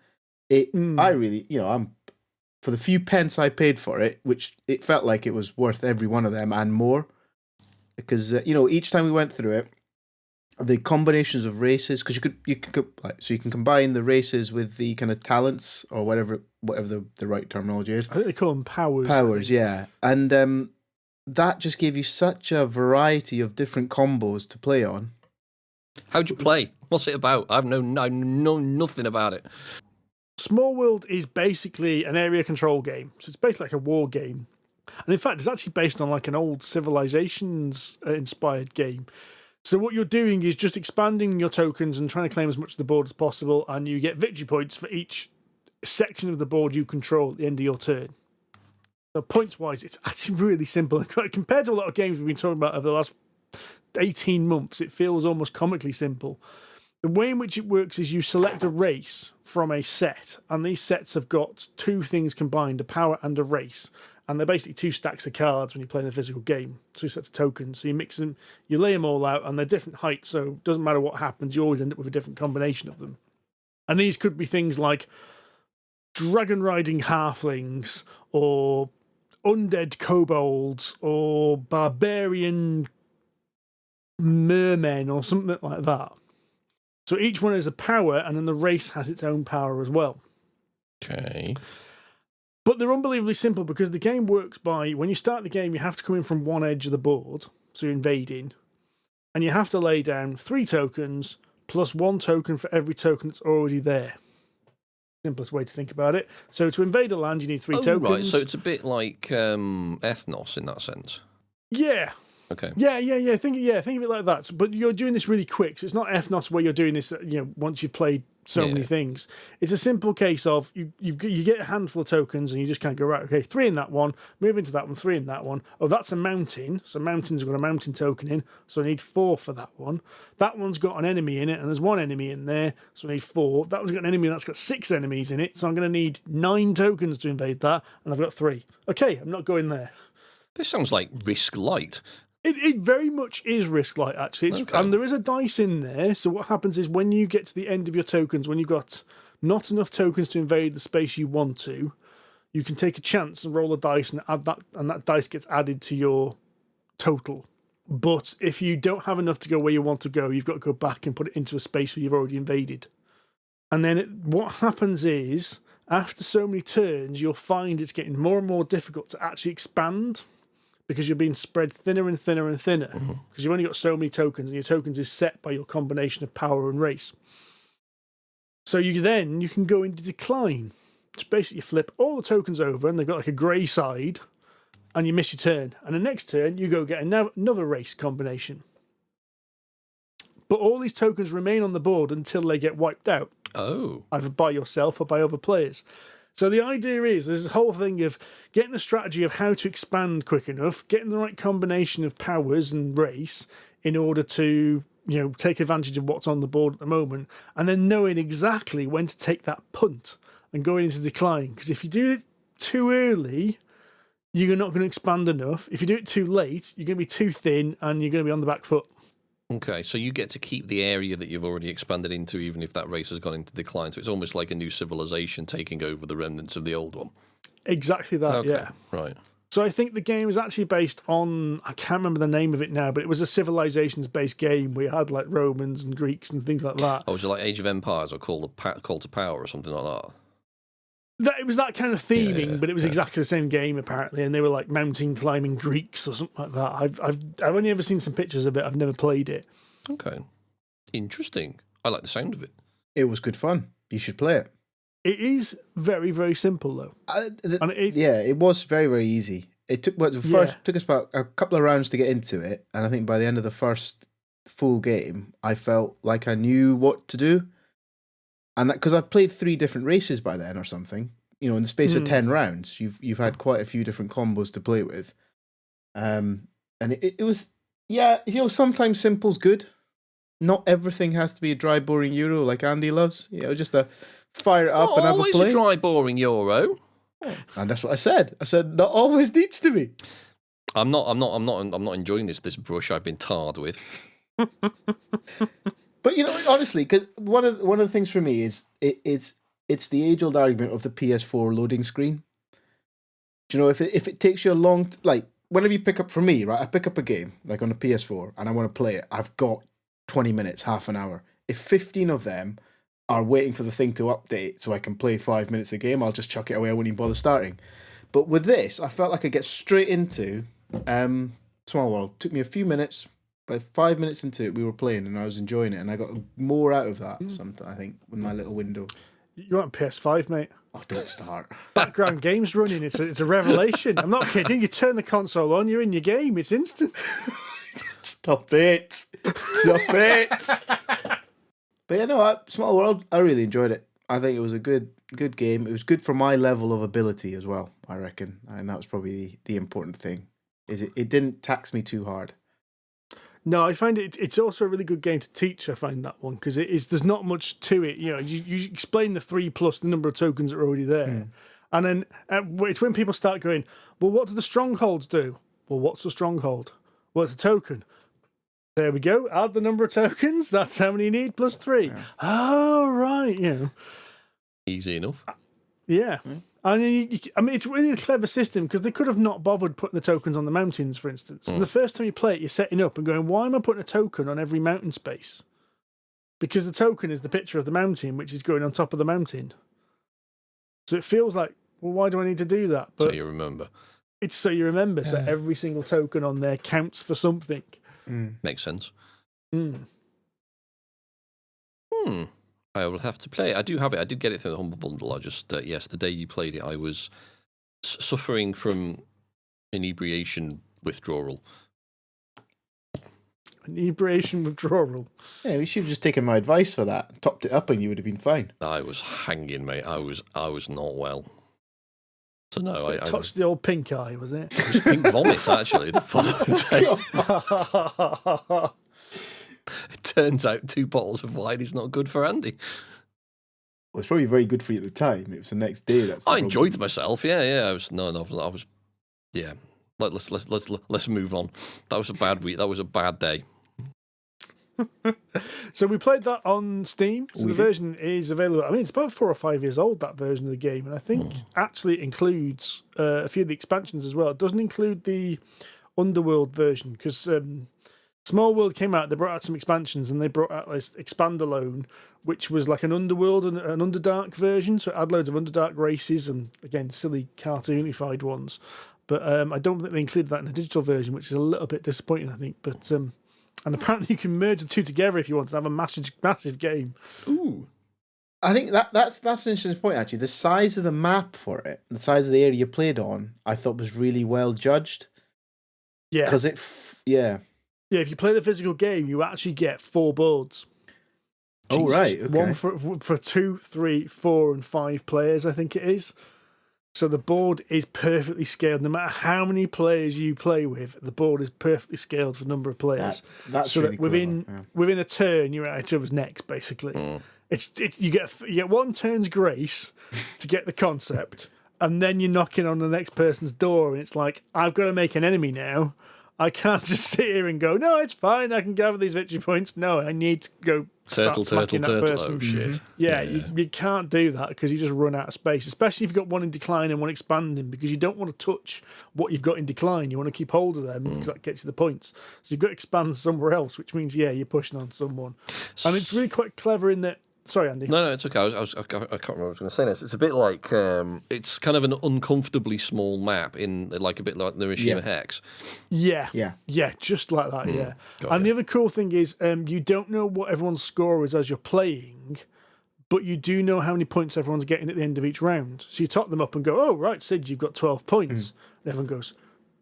I really, I'm for the few pence I paid for it, which it felt like it was worth every one of them and more, because each time we went through it, the combinations of races, because you can combine the races with the kind of talents or whatever the right terminology is. I think they call them powers. Powers, yeah, and that just gave you such a variety of different combos to play on. How'd you play? What's it about? I know nothing about it. Smallworld is basically an area control game, so it's basically like a war game, and in fact, it's actually based on like an old Civilizations inspired game. So what you're doing is just expanding your tokens and trying to claim as much of the board as possible, and you get victory points for each section of the board you control at the end of your turn. So points-wise, it's actually really simple. Compared to a lot of games we've been talking about over the last 18 months, it feels almost comically simple. The way in which it works is you select a race from a set, and these sets have got two things combined, a power and a race. And they're basically two stacks of cards when you play in a physical game, two sets of tokens. So you mix them, you lay them all out, and they're different heights, so it doesn't matter what happens, you always end up with a different combination of them. And these could be things like dragon riding halflings, or undead kobolds, or barbarian mermen, or something like that. So each one has a power, and then the race has its own power as well. Okay. But they're unbelievably simple because the game works by, when you start the game, you have to come in from one edge of the board, so you're invading, and you have to lay down 3 tokens plus 1 token for every token that's already there. Simplest way to think about it. So to invade a land, you need 3 tokens. Right, so it's a bit like Ethnos in that sense. Yeah. Okay. Yeah. Think of it like that. But you're doing this really quick, so it's not Ethnos where you're doing this. Once you've played so many things, it's a simple case of you get a handful of tokens and you just kind of go, right, okay, 3 in that one, move into that one, 3 in that one. Oh, that's a mountain. So mountains have got a mountain token in, so I need 4 for that one. That one's got an enemy in it, and there's 1 enemy in there, so I need 4. That one's got an enemy that's got 6 enemies in it, so I'm going to need 9 tokens to invade that, and I've got 3. Okay, I'm not going there. This sounds like Risk Light. It very much is Risk Light, actually. And there is a dice in there. So what happens is when you get to the end of your tokens, when you've got not enough tokens to invade the space you want to, you can take a chance and roll a dice and add that, and that dice gets added to your total. But if you don't have enough to go where you want to go, you've got to go back and put it into a space where you've already invaded. And then what happens is, after so many turns, you'll find it's getting more and more difficult to actually expand, because you're being spread thinner and thinner and thinner, because you've only got so many tokens, and your tokens is set by your combination of power and race. So you can go into decline, which basically you flip all the tokens over, and they've got like a grey side, and you miss your turn. And the next turn, you go get another race combination. But all these tokens remain on the board until they get wiped out. Oh. Either by yourself or by other players. So the idea is there's this whole thing of getting the strategy of how to expand quick enough, getting the right combination of powers and race in order to, take advantage of what's on the board at the moment, and then knowing exactly when to take that punt and going into decline. Because if you do it too early, you're not going to expand enough. If you do it too late, you're going to be too thin and you're going to be on the back foot. Okay, so you get to keep the area that you've already expanded into, even if that race has gone into decline. So it's almost like a new civilization taking over the remnants of the old one. Exactly that, okay, yeah. Right. So I think the game is actually based on, I can't remember the name of it now, but it was a civilizations-based game where you had like Romans and Greeks and things like that. Oh, was it like Age of Empires or Call to Power or something like that? It was that kind of theming, but it was exactly the same game apparently, and they were like mountain climbing Greeks or something like that. I've only ever seen some pictures of it. I've never played it. Okay, interesting. I like the sound of it. It was good fun. You should play it. It is very, very simple though. It was very, very easy. It took took us about a couple of rounds to get into it, and I think by the end of the first full game, I felt like I knew what to do. And that because I've played 3 different races by then or something, in the space of 10 rounds, you've had quite a few different combos to play with. And it was, sometimes simple's good. Not everything has to be a dry, boring Euro like Andy loves. Just a fire it up and have a play. Always a dry, boring Euro. And that's what I said. I said not always needs to be. I'm not enjoying this brush I've been tarred with. But honestly, because one of the things for me is it's the age-old argument of the PS4 loading screen. Do you know, if it takes you a long, like, whenever you pick up, for me, right, I pick up a game, like on a PS4, and I want to play it, I've got 20 minutes, half an hour. If 15 of them are waiting for the thing to update so I can play 5 minutes a game, I'll just chuck it away. I wouldn't even bother starting. But with this, I felt like I get straight into Small World. Took me a few minutes, but 5 minutes into it, we were playing, and I was enjoying it, and I got more out of that, I think, with my little window. You want PS5, mate? Oh, don't start. Background games running. It's a revelation. I'm not kidding. You turn the console on, you're in your game. It's instant. Stop it. Stop it. But yeah, no, Small World, I really enjoyed it. I think it was a good game. It was good for my level of ability as well, I reckon. And that was probably the important thing. Is it didn't tax me too hard. No, I find it's also a really good game to teach. I find that one because there's not much to it. You know, you explain the 3 plus the number of tokens that are already there, and then it's when people start going, well, what do the strongholds do? Well, what's a stronghold? Well, it's a token. There we go. Add the number of tokens. That's how many you need plus 3. Yeah. Oh, right. You know, easy enough. Yeah. I mean, it's really a clever system because they could have not bothered putting the tokens on the mountains, for instance. And the first time you play it, you're setting up and going, why am I putting a token on every mountain space? Because the token is the picture of the mountain, which is going on top of the mountain. So it feels like, well, why do I need to do that? But so you remember. It's so you remember. So every single token on there counts for something. Makes sense. I will have to play it. I do have it. I did get it through the Humble Bundle. I just, yes, the day you played it, I was suffering from inebriation withdrawal. Inebriation withdrawal? Yeah, we should have just taken my advice for that. Topped it up and you would have been fine. I was hanging, mate. I was not well. So no, I touched the old pink eye, was it? It was pink vomit, actually, the following day. It turns out 2 bottles of wine is not good for Andy. Well, it's probably very good for you at the time. It was the next day. I enjoyed myself. Yeah. I was yeah. Let's move on. That was a bad week. That was a bad day. So we played that on Steam. So the version is available. I mean, it's about 4 or 5 years old, that version of the game, and I think actually it includes a few of the expansions as well. It doesn't include the Underworld version because Smallworld came out. They brought out some expansions, and they brought out this Expandalone, which was like an Underworld and an Underdark version. So it had loads of Underdark races and again silly cartoonified ones. But I don't think they included that in the digital version, which is a little bit disappointing, I think. But and apparently you can merge the two together if you want to have a massive game. Ooh. I think that's an interesting point, actually. The size of the map for it, the size of the area you played on, I thought was really well judged. Yeah. Because Yeah, if you play the physical game, you actually get 4 boards. Oh, Jesus. Right. Okay. One for 2, 3, 4, and 5 players, I think it is. So the board is perfectly scaled. No matter how many players you play with, the board is perfectly scaled for the number of players. That's so really that within a turn, you're at each other's necks, basically. You get 1 turn's grace to get the concept, and then you're knocking on the next person's door, and it's like, I've got to make an enemy now. I can't just sit here and go, no, it's fine, I can gather these victory points. No, I need to go start smacking that person. Oh, shit. Yeah, you can't do that because you just run out of space, especially if you've got one in decline and one expanding, because you don't want to touch what you've got in decline. You want to keep hold of them because that gets you the points. So you've got to expand somewhere else, which means, you're pushing on someone. And it's really quite clever in that. Sorry, Andy. No, it's okay. I can't remember what I was going to say this. It's a bit like it's kind of an uncomfortably small map in like a bit like the Hiroshima Hex. Yeah, just like that. Yeah, and the other cool thing is you don't know what everyone's score is as you're playing, but you do know how many points everyone's getting at the end of each round. So you top them up and go, "Oh, right, Sid, you've got 12 points." And everyone goes,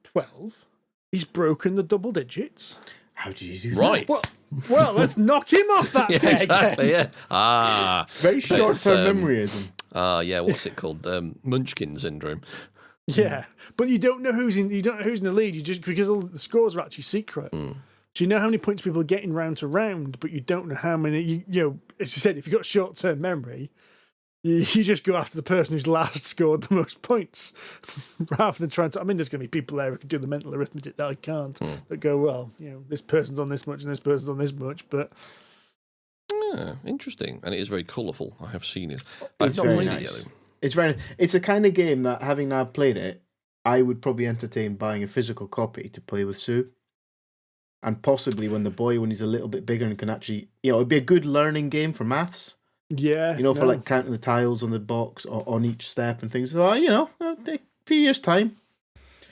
12? He's broken the double digits. How do you do that? Right. Well, let's knock him off that peg. Exactly, yeah. It's very short-term memoryism. Yeah, what's it called? Munchkin syndrome. Yeah, but you don't know who's in the lead. You just because all the scores are actually secret. So you know how many points people are getting round to round, but you don't know how many. You know, as you said, if you've got short-term memory, you just go after the person who's last scored the most points, rather than trying to. I mean, there's going to be people there who can do the mental arithmetic that I can't. That go, well, this person's on this much and this person's on this much, but. Interesting, and it is very colourful. I have seen it. It's I've not very played nice. it yet. It's a kind of game that, having now played it, I would probably entertain buying a physical copy to play with Sue. And possibly when he's a little bit bigger and can actually, it'd be a good learning game for maths. Yeah. For like counting the tiles on the box or on each step and things. So, a few years' time.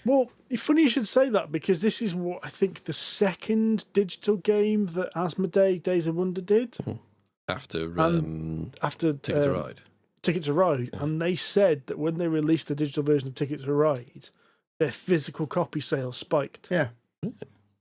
Well, it's funny you should say that, because this is what I think the second digital game that Asmodee Days of Wonder did. After Ticket to Ride. Ticket to Ride. Yeah. And they said that when they released the digital version of Ticket to Ride, their physical copy sales spiked. Yeah.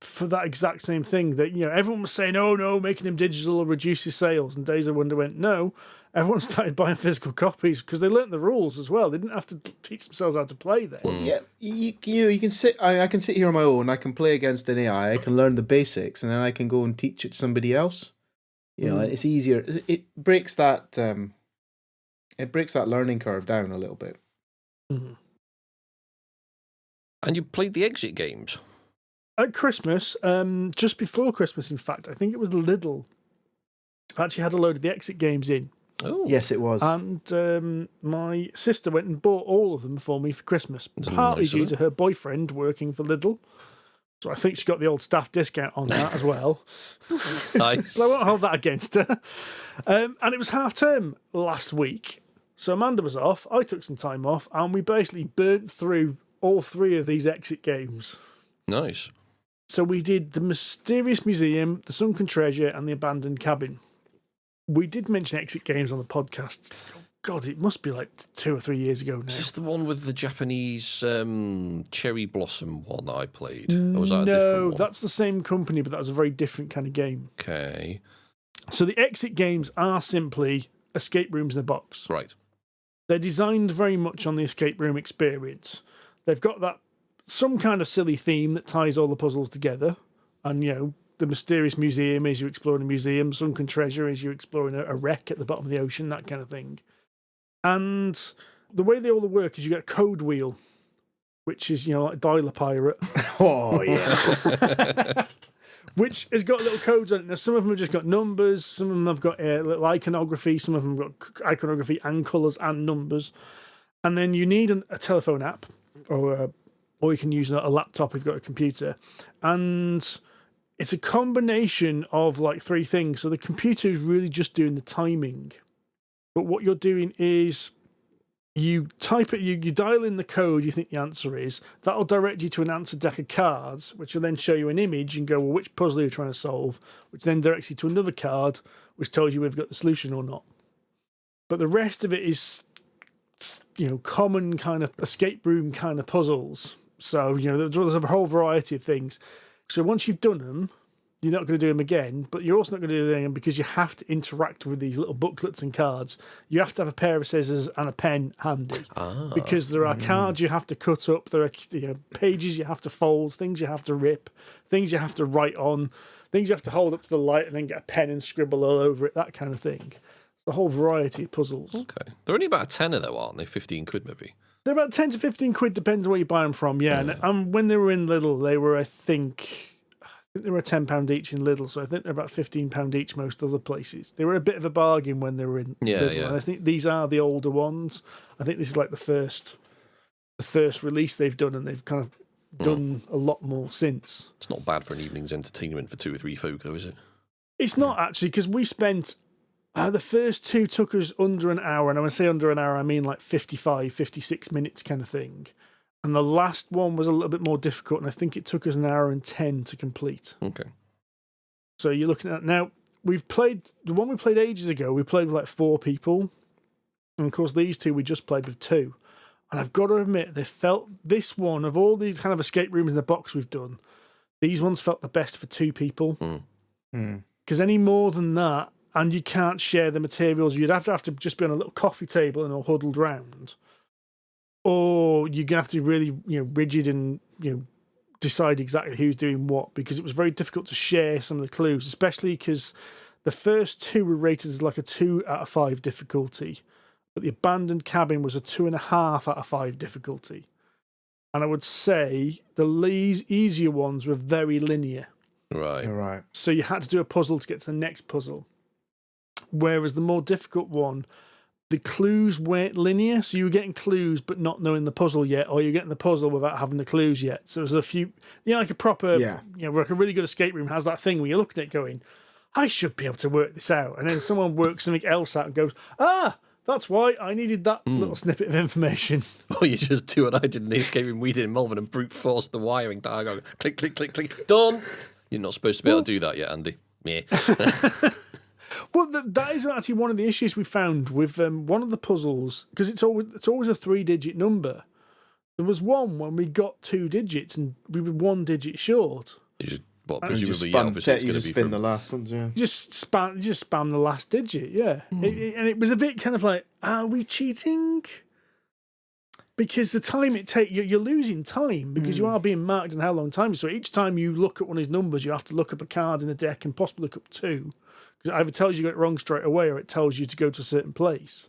For that exact same thing that, everyone was saying, oh no, making them digital reduces sales. And Days of Wonder went, no. Everyone started buying physical copies because they learnt the rules as well. They didn't have to teach themselves how to play there. Well, yeah, you can sit. I can sit here on my own. I can play against an AI. I can learn the basics, and then I can go and teach it to somebody else. It's easier. It breaks that. It breaks that learning curve down a little bit. Mm-hmm. And you played the Exit games at Christmas. Just before Christmas, in fact, I think it was Lidl. Actually, had a load of the Exit games in. Oh. Yes, it was. And my sister went and bought all of them for me for Christmas, partly due to her boyfriend working for Lidl. So I think she got the old staff discount on that as well. Nice. But I won't hold that against her. And it was half term last week. So Amanda was off, I took some time off, and we basically burnt through all 3 of these Exit games. Nice. So we did the Mysterious Museum, the Sunken Treasure, and the Abandoned Cabin. We did mention Exit games on the podcast. Oh, God, it must be like 2 or 3 years ago now. Is this the one with the Japanese cherry blossom one that I played? Or was that a different one? That's the same company, but that was a very different kind of game. Okay. So the Exit games are simply escape rooms in a box. Right. They're designed very much on the escape room experience. They've got some kind of silly theme that ties all the puzzles together. And, the Mysterious Museum is you exploring a museum. Sunken Treasure is you exploring a wreck at the bottom of the ocean, that kind of thing. And the way they all work is you get a code wheel, which is, like Dial-A-Pirate. Oh, yeah. Which has got little codes on it. Now, some of them have just got numbers. Some of them have got little iconography. Some of them have got iconography and colours and numbers. And then you need a telephone app, or you can use a laptop if you've got a computer. And it's a combination of 3 things. So the computer is really just doing the timing. But what you're doing is you type it, you dial in the code you think the answer is. That'll direct you to an answer deck of cards, which will then show you an image and go, well, which puzzle are you trying to solve? Which then directs you to another card, which tells you whether you've got the solution or not. But the rest of it is, common kind of escape room kind of puzzles. So, there's a whole variety of things. So once you've done them, you're not going to do them again, but you're also not going to do them again because you have to interact with these little booklets and cards. You have to have a pair of scissors and a pen handy because there are cards you have to cut up, there are pages you have to fold, things you have to rip, things you have to write on, things you have to hold up to the light and then get a pen and scribble all over it, that kind of thing. The whole variety of puzzles. Okay. They're only about a tenner though, aren't they? 15 quid maybe. They're about 10 to 15 quid, depends on where you buy them from, yeah. And when they were in Lidl, they were, I think they were £10 each in Lidl, so I think they're about £15 each most other places. They were a bit of a bargain when they were in Lidl. Yeah. And I think these are the older ones. I think this is like the first release they've done, and they've kind of done a lot more since. It's not bad for an evening's entertainment for 2 or 3 folk, though, is it? It's not, actually, because we spent... the first 2 took us under an hour, and when I say under an hour, I mean 55, 56 minutes kind of thing. And the last one was a little bit more difficult, and I think it took us an hour and 10 to complete. Okay. So you're looking at... Now, we've played... The one we played ages ago, we played with 4 people. And, of course, these 2 we just played with 2. And I've got to admit, they felt... This one, of all these kind of escape rooms in the box we've done, these ones felt the best for 2 people. Because any more than that, and you can't share the materials, you'd have to just be on a little coffee table and all huddled round. Or you're going to have to be really, rigid and, decide exactly who's doing what, because it was very difficult to share some of the clues, especially because the first 2 were rated as a 2 out of 5 difficulty, but the Abandoned Cabin was a 2.5 out of 5 difficulty. And I would say the easier ones were very linear. Right. So you had to do a puzzle to get to the next puzzle. Whereas the more difficult one, the clues weren't linear, so you were getting clues but not knowing the puzzle yet, or you're getting the puzzle without having the clues yet. So there's a few, like a proper, like a really good escape room has that thing where you're looking at it going, I should be able to work this out. And then someone works something else out and goes, that's why I needed that little snippet of information. Or you just do what I did in the escape room we did in Melbourne and brute force the wiring diagram. Click, click, click, click, done. You're not supposed to be able to do that yet, Andy. Yeah. Well, that is actually one of the issues we found with one of the puzzles, because it's always a 3-digit number. There was one when we got 2 digits and we were 1 digit short. You just, presumably, you obviously it's you going just to be spin from... the last ones, yeah. You just spam the last digit, yeah. And it was a bit kind of like, are we cheating? Because the time it takes, you're losing time because you are being marked on how long time. So each time you look at one of these numbers, you have to look up a card in a deck and possibly look up 2. Because it either tells you got it wrong straight away or it tells you to go to a certain place.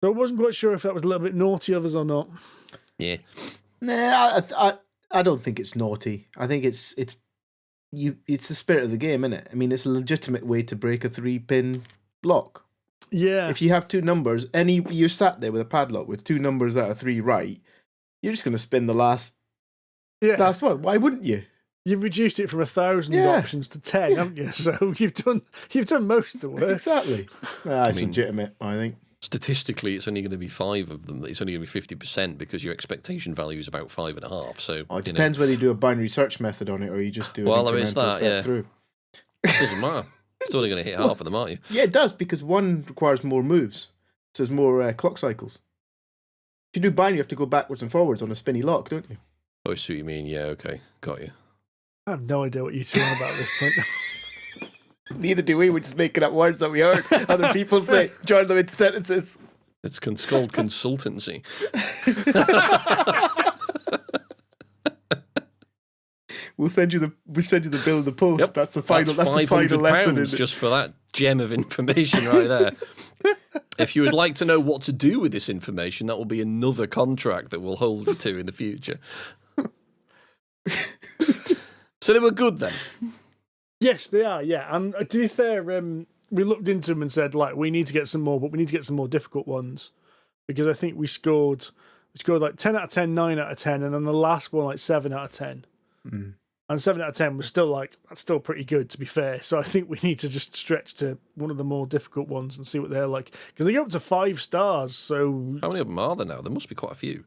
So I wasn't quite sure if that was a little bit naughty of us or not. Yeah. Nah, I don't think it's naughty. I think it's the spirit of the game, isn't it? I mean, it's a legitimate way to break a 3-pin lock. Yeah. If you have 2 numbers, you're sat there with a padlock with 2 numbers out of 3 right, you're just going to spin the last one. Why wouldn't you? You've reduced it from 1,000 options to 10, haven't you? So you've done most of the work. Exactly. It's legitimate, I think. Statistically, it's only going to be 5 of them. It's only going to be 50% because your expectation value is about 5.5. So it depends whether you do a binary search method on it or you just do an incremental step through. It doesn't matter. It's only going to hit half of them, aren't you? Yeah, it does, because one requires more moves. So there's more clock cycles. If you do binary, you have to go backwards and forwards on a spinny lock, don't you? Oh, I see what you mean. Yeah, okay. Got you. I have no idea what you're talking about at this point. Neither do we. We're just making up words that we heard other people say. Join them into sentences. It's called consultancy. We'll send you the bill in the post. Yep. That's the final lesson. £500 just for that gem of information right there. If you would like to know what to do with this information, that will be another contract that we'll hold you to in the future. So they were good then? Yes, they are, yeah. And to be fair, we looked into them and said, like, we need to get some more, but we need to get some more difficult ones. Because I think we scored like 10 out of 10, 9 out of 10, and then the last one, like 7 out of 10. Mm. And 7 out of 10 was still that's still pretty good, to be fair. So I think we need to just stretch to one of the more difficult ones and see what they're like. Because they go up to 5 stars, so... How many of them are there now? There must be quite a few.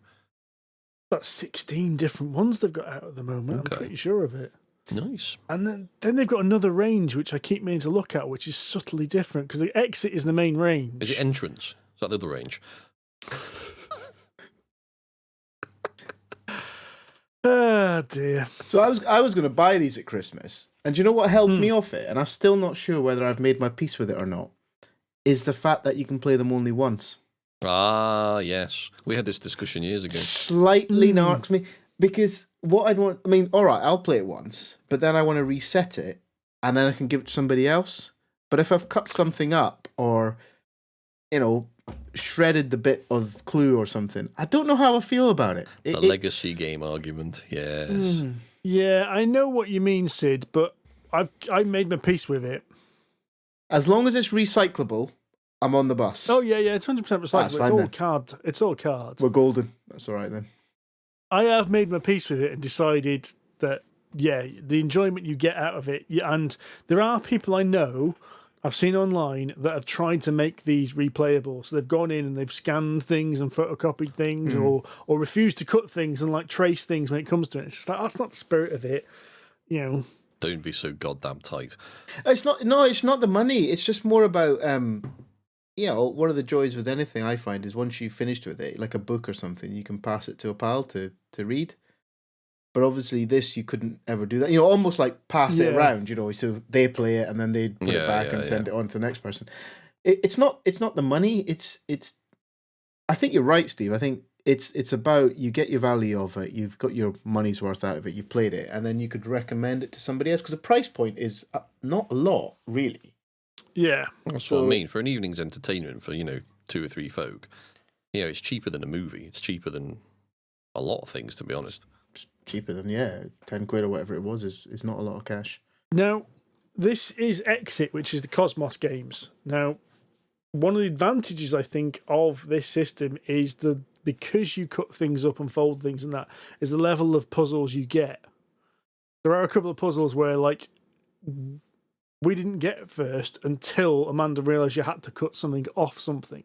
About 16 different ones they've got out at the moment. Okay. I'm pretty sure of it. Nice. And then they've got another range, which I keep meaning to look at, which is subtly different, because the exit is the main range. Is it entrance? Is that the other range? Oh, dear. So I was going to buy these at Christmas, and do you know what held me off it? And I'm still not sure whether I've made my peace with it or not, is the fact that you can play them only once. Ah, yes. We had this discussion years ago. Slightly narks me. Because what I'd want, I mean, all right, I'll play it once, but then I want to reset it, and then I can give it to somebody else. But if I've cut something up or, shredded the bit of clue or something, I don't know how I feel about it. The legacy game argument, yes. Yeah, I know what you mean, Sid, but I made my peace with it. As long as it's recyclable, I'm on the bus. Oh, yeah, it's 100% recyclable. It's all card. We're golden. That's all right then. I have made my peace with it and decided that, the enjoyment you get out of it, and there are people I know, I've seen online, that have tried to make these replayable. So they've gone in and they've scanned things and photocopied things or refused to cut things and trace things when it comes to it. It's just that's not the spirit of it, Don't be so goddamn tight. It's not the money. It's just more about... one of the joys with anything I find is once you've finished with it, like a book or something, you can pass it to a pal to read. But obviously this, you couldn't ever do that. Almost like pass it around, so they play it and then they put it back and send it on to the next person. It's not the money. It's. I think you're right, Steve. I think it's about you get your value of it. You've got your money's worth out of it. You've played it, and then you could recommend it to somebody else because the price point is not a lot, really. Yeah. That's what I mean. For an evening's entertainment for, 2 or 3 folk, it's cheaper than a movie. It's cheaper than a lot of things, to be honest. It's cheaper than, 10 quid or whatever it was is not a lot of cash. Now, this is Exit, which is the Kosmos games. Now, one of the advantages, I think, of this system is because you cut things up and fold things and that, is the level of puzzles you get. There are a couple of puzzles where, like, we didn't get at first until Amanda realised you had to cut something off something.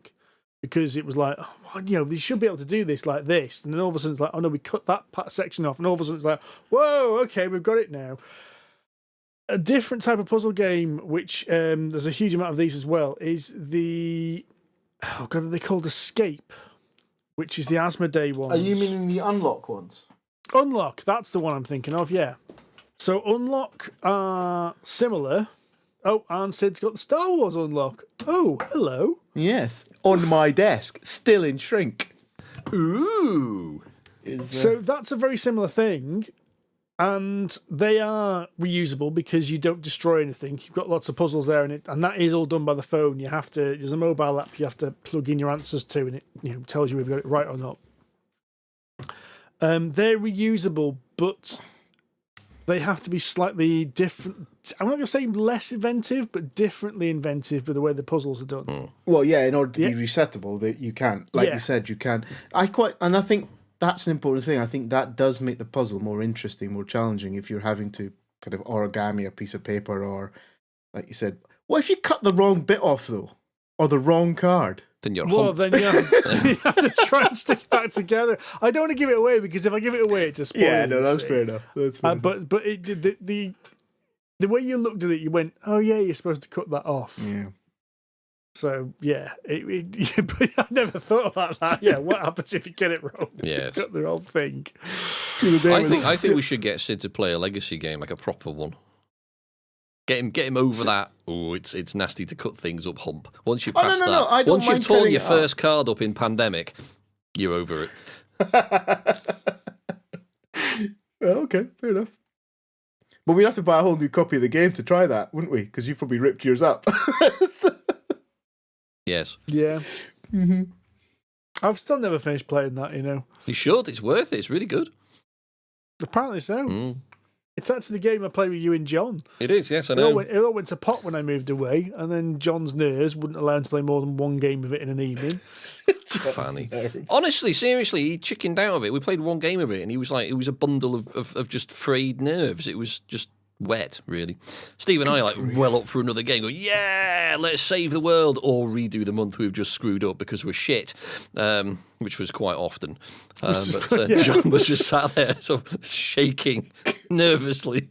Because it was like, oh, well, you know, they should be able to do this like this. And then all of a sudden it's like, oh no, we cut that section off. And all of a sudden it's like, whoa, okay, we've got it now. A different type of puzzle game, which there's a huge amount of these as well, is oh god, are they called Escape? Which is the Asmodee ones. Are you meaning the Unlock ones? Unlock, that's the one I'm thinking of, yeah. So Unlock are similar. Oh, and Sid's got the Star Wars Unlock. Oh, hello. Yes, on my desk, still in shrink. Ooh. So that's a very similar thing. And they are reusable because you don't destroy anything. You've got lots of puzzles there, and that is all done by the phone. You have to. There's a mobile app you have to plug in your answers to, and it tells you if you've got it right or not. They're reusable, but they have to be slightly different. I'm not going to say less inventive, but differently inventive with the way the puzzles are done. Well, yeah, in order to be resettable, that you can, like you said, you can. I think that's an important thing. I think that does make the puzzle more interesting, more challenging if you're having to kind of origami a piece of paper, or, like you said, what if you cut the wrong bit off, though? Or the wrong card? Then you're humped. Then you have to try and stick it back together. I don't want to give it away, because if I give it away, it's a spoiler. Yeah, no, that's fair enough. But the way you looked at it, you went, oh yeah, you're supposed to cut that off. Yeah. So, yeah, but I never thought about that. Yeah, what happens if you get it wrong? Yes. Cut the wrong thing. I think we should get Sid to play a legacy game, like a proper one. Get him over that. Oh, it's nasty to cut things up hump. Once you pass that, once you've torn your first card up in Pandemic, you're over it. Okay, fair enough. But we'd have to buy a whole new copy of the game to try that, wouldn't we? Because you've probably ripped yours up. Yes. Yeah. Mm-hmm. I've still never finished playing that, you know. You should. It's worth it. It's really good. Apparently so. It's actually the game I played with you and John. It is, yes, I know. It all went to pot when I moved away, and then John's nerves wouldn't allow him to play more than one game of it in an evening. Funny. Honestly, seriously, he chickened out of it. We played one game of it, and he was like, it was a bundle of just frayed nerves. It was just wet, really. Steve and I like well up for another game, go, yeah, let's save the world, or redo the month we've just screwed up because we're shit, which was quite often. John was just sat there sort of shaking nervously.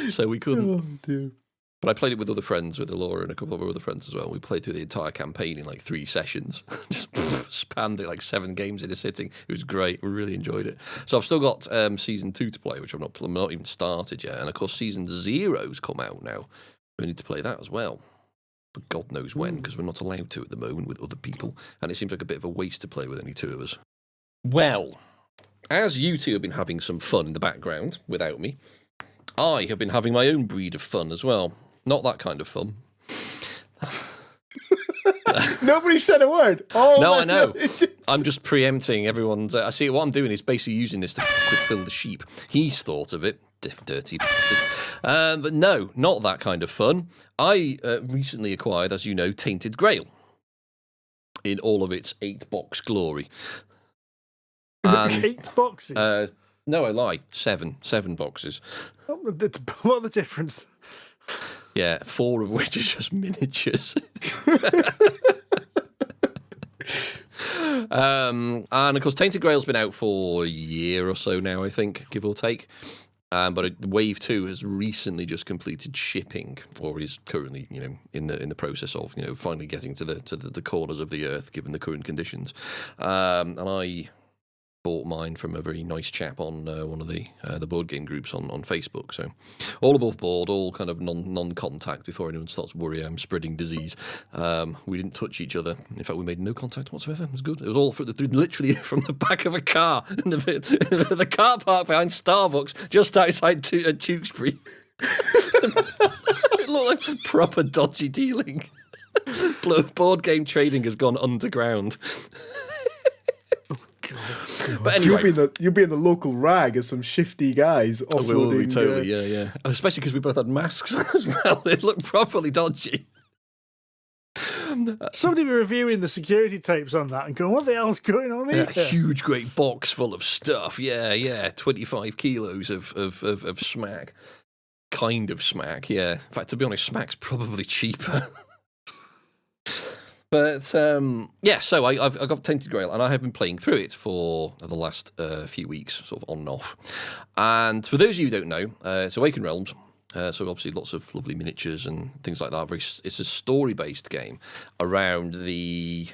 So we couldn't. Oh, dear. But I played it with other friends, with Laura and a couple of our other friends as well. We played through the entire campaign in like 3 sessions. Just spanned it like 7 games in a sitting. It was great. We really enjoyed it. So I've still got season 2 to play, which I'm not even started yet. And of course, season 0's come out now. We need to play that as well. But God knows when, because we're not allowed to at the moment with other people. And it seems like a bit of a waste to play with only 2 of us. Well, as you two have been having some fun in the background without me, I have been having my own breed of fun as well. Not that kind of fun. Nobody said a word. No, I know. I'm just preempting everyone's. I see what I'm doing is basically using this to fill the sheep. He's thought of it. Dirty. But no, not that kind of fun. I recently acquired, as you know, Tainted Grail in all of its 8-box glory. And, 8 boxes? No, I lie. 7 boxes. What the difference? Yeah, 4 of which are just miniatures. And of course, Tainted Grail's been out for a year or so now, I think, give or take. But Wave 2 has recently just completed shipping, or is currently, in the process of, finally getting to the corners of the earth, given the current conditions. And I bought mine from a very nice chap on one of the board game groups on Facebook. So all above board, all kind of non-contact before anyone starts worrying I'm spreading disease. We didn't touch each other. In fact, we made no contact whatsoever. It was good. It was all literally from the back of a car in the car park behind Starbucks just outside Tewkesbury. It looked like proper dodgy dealing. Board game trading has gone underground. But anyway, you'll be in the local rag as some shifty guys offloading. Totally, yeah. Especially because we both had masks on as well. It looked properly dodgy. Somebody were reviewing the security tapes on that and going, what the hell's going on here? A huge, great box full of stuff. Yeah. 25 kilos of smack. Kind of smack, yeah. In fact, to be honest, smack's probably cheaper. But, so I've got Tainted Grail, and I have been playing through it for the last few weeks, sort of on and off. And for those of you who don't know, it's Awaken Realms. So obviously lots of lovely miniatures and things like that. It's a story-based game around the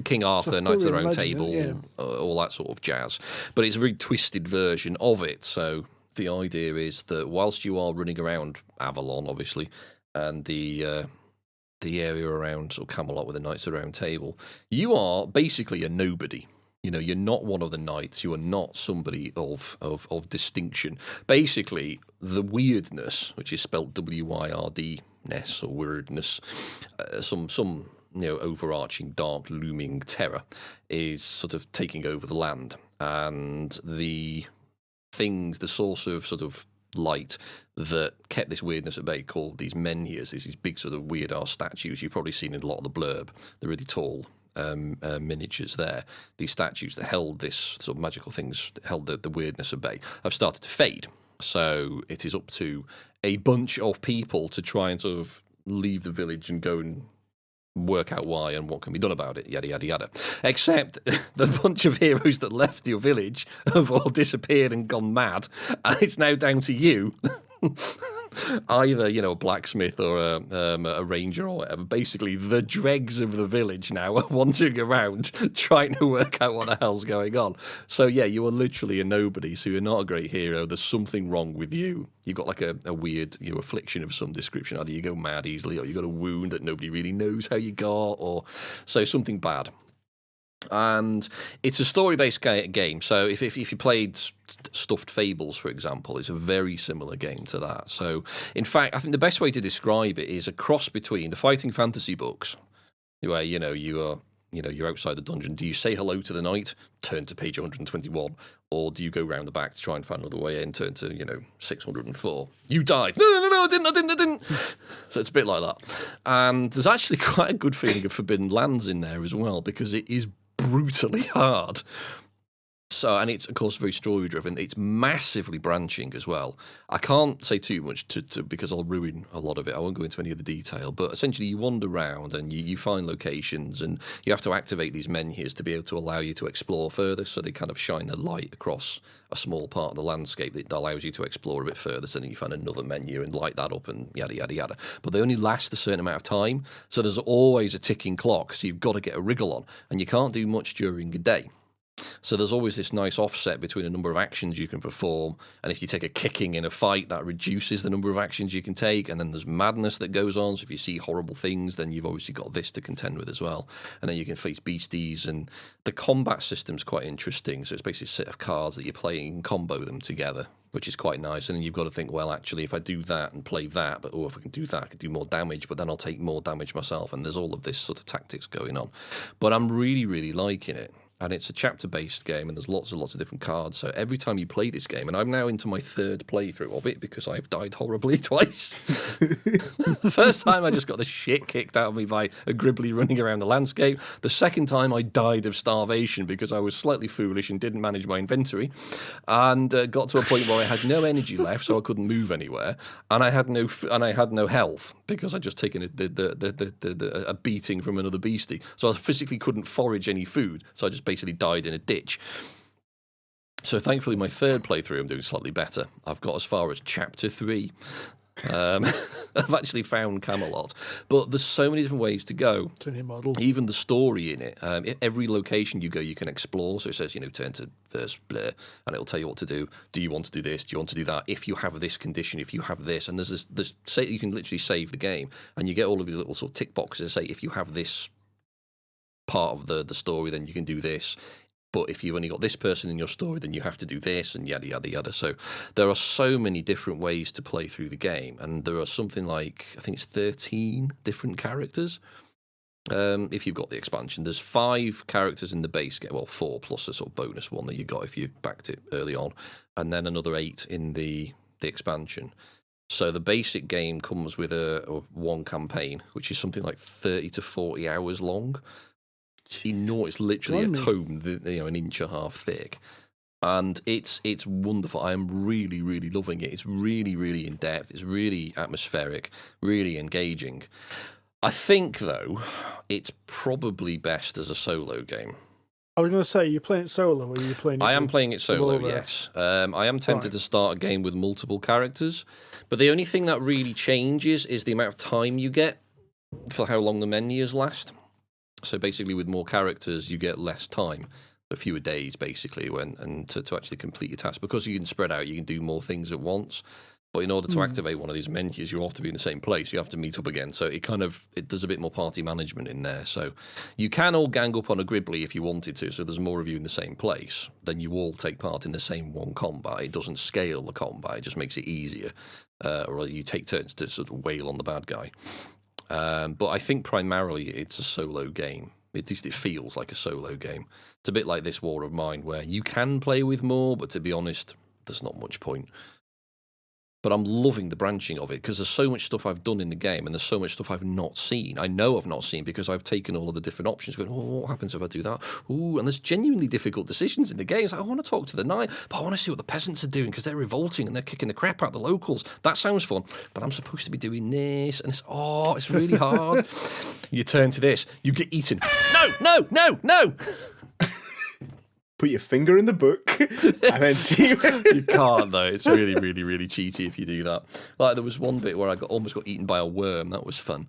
King Arthur, Knights of the Round Table, all that sort of jazz. But it's a very twisted version of it. So the idea is that whilst you are running around Avalon, obviously, and the area around sort of Camelot with the Knights of the Round Table, you are basically a nobody. You know, you're not one of the knights. You are not somebody of distinction. Basically, the weirdness, which is spelled W-Y-R-D-ness or weirdness, some overarching dark looming terror is sort of taking over the land, and the source of sort of light that kept this weirdness at bay, called these menhirs, these big sort of weird ass statues you've probably seen in a lot of the blurb. They're really tall miniatures there. These statues that held this sort of magical things, held the weirdness at bay, have started to fade. So it is up to a bunch of people to try and sort of leave the village and go and work out why and what can be done about it, yada, yada, yada. Except the bunch of heroes that left your village have all disappeared and gone mad, and it's now down to you. Either, a blacksmith or a ranger or whatever. Basically, the dregs of the village now are wandering around trying to work out what the hell's going on. So, yeah, you are literally a nobody, so you're not a great hero. There's something wrong with you. You've got like a weird affliction of some description. Either you go mad easily, or you've got a wound that nobody really knows how you got, or so something bad. And it's a story-based game. So if you played Stuffed Fables, for example, it's a very similar game to that. So, in fact, I think the best way to describe it is a cross between the fighting fantasy books, where you're outside the dungeon. Do you say hello to the knight? Turn to page 121, or do you go round the back to try and find another way in? Turn to 604. You died. No, I didn't. So it's a bit like that. And there's actually quite a good feeling of Forbidden Lands in there as well, because it is brutally hard. So, and it's, of course, very story-driven. It's massively branching as well. I can't say too much because I'll ruin a lot of it. I won't go into any of the detail. But essentially, you wander around and you find locations, and you have to activate these menhirs to be able to allow you to explore further. So they kind of shine the light across a small part of the landscape that allows you to explore a bit further. So then you find another menu and light that up and yada, yada, yada. But they only last a certain amount of time. So there's always a ticking clock. So you've got to get a wriggle on. And you can't do much during the day. So there's always this nice offset between a number of actions you can perform, and if you take a kicking in a fight, that reduces the number of actions you can take, and then there's madness that goes on, so if you see horrible things, then you've obviously got this to contend with as well. And then you can face beasties, and the combat system's quite interesting, so it's basically a set of cards that you're playing and combo them together, which is quite nice. And then you've got to think, well, actually, if I do that and play that, but if I can do that, I can do more damage, but then I'll take more damage myself, and there's all of this sort of tactics going on. But I'm really, really liking it. And it's a chapter-based game, and there's lots and lots of different cards. So every time you play this game, and I'm now into my third playthrough of it because I've died horribly twice. The first time I just got the shit kicked out of me by a gribbly running around the landscape. The second time I died of starvation because I was slightly foolish and didn't manage my inventory, and got to a point where I had no energy left, so I couldn't move anywhere, and I had no health because I'd just taken a beating from another beastie. So I physically couldn't forage any food. So I just basically died in a ditch. So thankfully my third playthrough I'm doing slightly better. I've got as far as chapter 3. I've actually found Camelot, but there's so many different ways to go. Model. Even the story in it. Every location you go, you can explore. So it says, turn to verse blah, and it'll tell you what to do. Do you want to do this? Do you want to do that? If you have this condition, if you have this, and there's say you can literally save the game, and you get all of these little sort of tick boxes that say if you have this part of the story, then you can do this. But if you've only got this person in your story, then you have to do this, and yada, yada, yada. So there are so many different ways to play through the game, and there are something like, I think it's 13 different characters. If you've got the expansion, there's 5 characters in the base game, well, 4 plus a sort of bonus one that you got if you backed it early on, and then another 8 in the expansion. So the basic game comes with a one campaign, which is something like 30 to 40 hours long. It's enormous. It's literally a tome, an inch and a half thick. And it's wonderful. I am really, really loving it. It's really, really in depth. It's really atmospheric, really engaging. I think, though, it's probably best as a solo game. I was going to say, you're playing it solo, or are you playing it? I am playing it solo, yes. I am tempted to start a game with multiple characters, but the only thing that really changes is the amount of time you get for how long the menus last. So basically, with more characters, you get less time, a fewer days, basically, to actually complete your task. Because you can spread out, you can do more things at once. But in order to activate one of these menus, you have to be in the same place. You have to meet up again. So it does a bit more party management in there. So you can all gang up on a Gribbly if you wanted to. So there's more of you in the same place. Then you all take part in the same one combat. It doesn't scale the combat. It just makes it easier. Or you take turns to sort of wail on the bad guy. But I think primarily it's a solo game. At least it feels like a solo game. It's a bit like this War of Mine, where you can play with more, but to be honest, there's not much point. But I'm loving the branching of it, because there's so much stuff I've done in the game, and there's so much stuff I've not seen. I know I've not seen because I've taken all of the different options, going, oh, what happens if I do that? Ooh, and there's genuinely difficult decisions in the game. It's like, I want to talk to the knight, but I want to see what the peasants are doing, because they're revolting and they're kicking the crap out of the locals. That sounds fun, but I'm supposed to be doing this, and it's really hard. You turn to this, you get eaten. No! Put your finger in the book, and then you can't though. It's really, really, really cheaty if you do that. Like there was one bit where I almost got eaten by a worm. That was fun.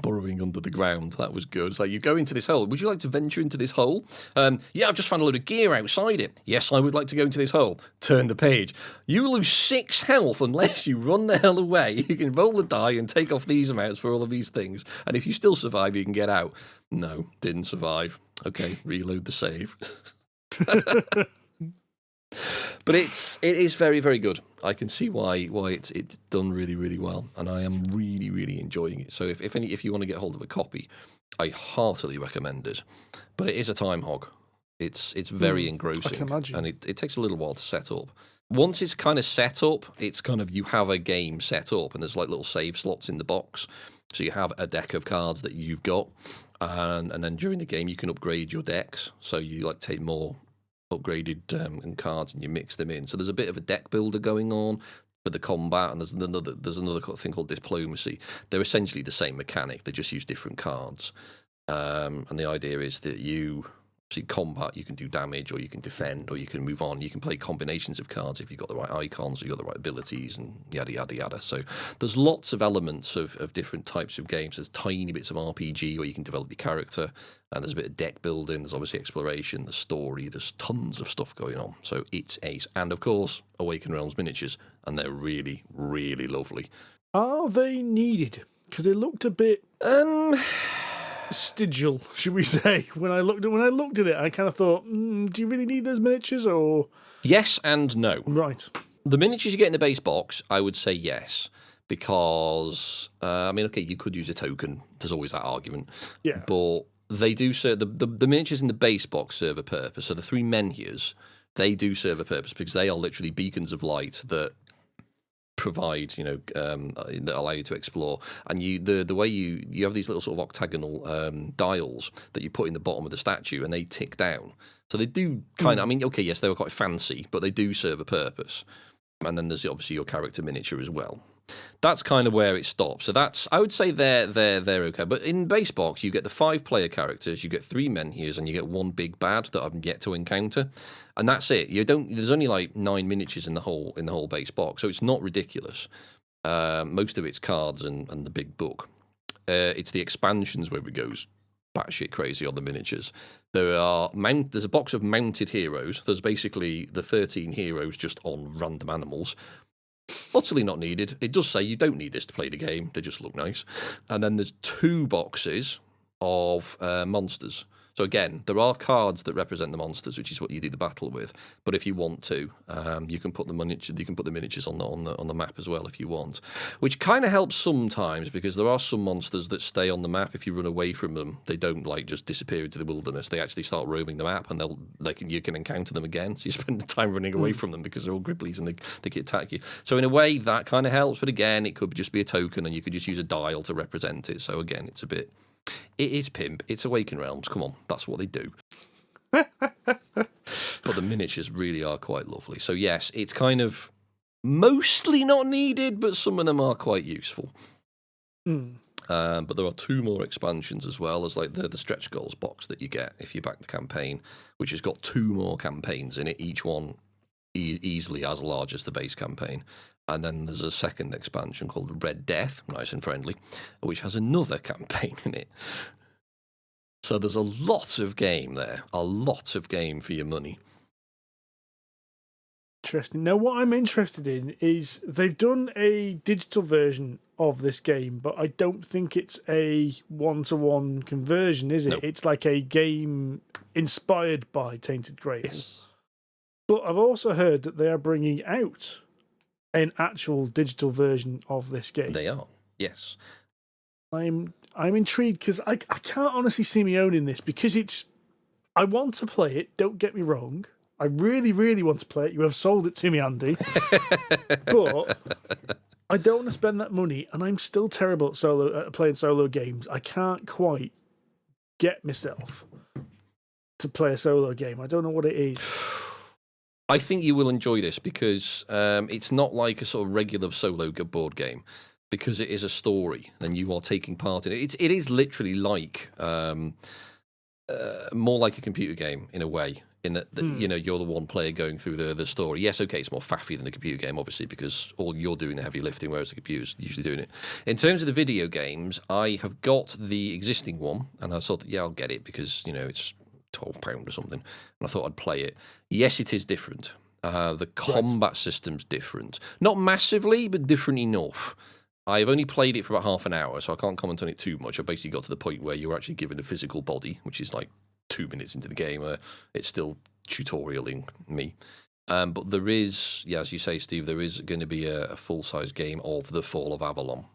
Burrowing under the ground. That was good. It's like, you go into this hole. Would you like to venture into this hole? Yeah, I've just found a load of gear outside it. Yes, I would like to go into this hole. Turn the page. You lose 6 health unless you run the hell away. You can roll the die and take off these amounts for all of these things. And if you still survive, you can get out. No, didn't survive. Okay, reload the save. But it is very, very good. I can see why it's done really, really well, and I am really, really enjoying it. So if you want to get hold of a copy, I heartily recommend it. But it is a time hog. It's very engrossing, I can imagine. and it takes a little while to set up. Once it's kind of set up, it's kind of, you have a game set up, and there's like little save slots in the box. So you have a deck of cards that you've got, and then during the game you can upgrade your decks. So you like take more upgraded cards and you mix them in. So there's a bit of a deck builder going on for the combat, and there's another thing called diplomacy. They're essentially the same mechanic. They just use different cards. And the idea is that you see combat, you can do damage, or you can defend, or you can move on. You can play combinations of cards if you've got the right icons, or you've got the right abilities, and yada, yada, yada. So there's lots of elements of different types of games. There's tiny bits of RPG where you can develop your character, and there's a bit of deck building, there's obviously exploration, the story, there's tons of stuff going on. So it's ace. And of course, Awaken Realms miniatures, and they're really, really lovely. Are they needed? Because they looked a bit vestigial, should we say? When I looked at it, I kind of thought, do you really need those miniatures, or? Yes and no. Right. The miniatures you get in the base box, I would say yes, because you could use a token. There's always that argument. Yeah. But they do serve the miniatures in the base box serve a purpose. So the 3 menus, they do serve a purpose because they are literally beacons of light that provide, that allow you to explore. And the way you have these little sort of octagonal dials that you put in the bottom of the statue, and they tick down. So they do kind of, yes, they were quite fancy, but they do serve a purpose. And then there's obviously your character miniature as well. That's kind of where it stops. So I would say they're okay. But in base box, you get the 5 player characters, you get 3 menus, and you get 1 big bad that I've yet to encounter, and that's it. There's only like 9 miniatures in the whole base box, so it's not ridiculous. Most of it's cards and the big book. It's the expansions where it goes batshit crazy on the miniatures. There's a box of mounted heroes. There's basically the 13 heroes just on random animals. Utterly not needed. It does say you don't need this to play the game. They just look nice. And then there's 2 boxes of monsters. So again, there are cards that represent the monsters, which is what you do the battle with. But if you want to, you can put the miniatures on the map as well if you want, which kind of helps sometimes because there are some monsters that stay on the map. If you run away from them, they don't like just disappear into the wilderness. They actually start roaming the map, and you can encounter them again. So you spend the time running away from them because they're all gribblies and they can attack you. So in a way, that kind of helps. But again, it could just be a token, and you could just use a dial to represent it. So again, it is pimp. It's Awaken Realms. Come on, that's what they do. But the miniatures really are quite lovely. So yes, it's kind of mostly not needed, but some of them are quite useful. But there are 2 more expansions as well. There's like the stretch goals box that you get if you back the campaign, which has got 2 more campaigns in it, each one easily as large as the base campaign. And then there's a second expansion called Red Death, nice and friendly, which has another campaign in it. So there's a lot of game there, a lot of game for your money. Interesting. Now, what I'm interested in is they've done a digital version of this game, but I don't think it's a one-to-one conversion, is it? No. It's like a game inspired by Tainted Grail. Yes. But I've also heard that they are bringing out an actual digital version of this game. They are, yes. I'm intrigued because I can't honestly see me owning this because I want to play it, don't get me wrong. I really, really want to play it. You have sold it to me, Andy. But I don't want to spend that money, and I'm still terrible at playing solo games. I can't quite get myself to play a solo game. I don't know what it is. I think you will enjoy this because it's not like a sort of regular solo board game. Because it is a story, then you are taking part in it. It is literally like more like a computer game in a way. In that you're the one player going through the story. Yes, okay, it's more faffy than a computer game, obviously, because all you're doing the heavy lifting, whereas the computer's usually doing it. In terms of the video games, I have got the existing one, and I thought, I'll get it because it's £12 or something, and I thought I'd play it. Yes, it is different. The combat system's different, not massively, but different enough. I've only played it for about half an hour, so I can't comment on it too much. I basically got to the point where you're actually given a physical body, which is like 2 minutes into the game. It's still tutorialing me. But there is, as you say, Steve, there is going to be a full-size game of The Fall of Avalon,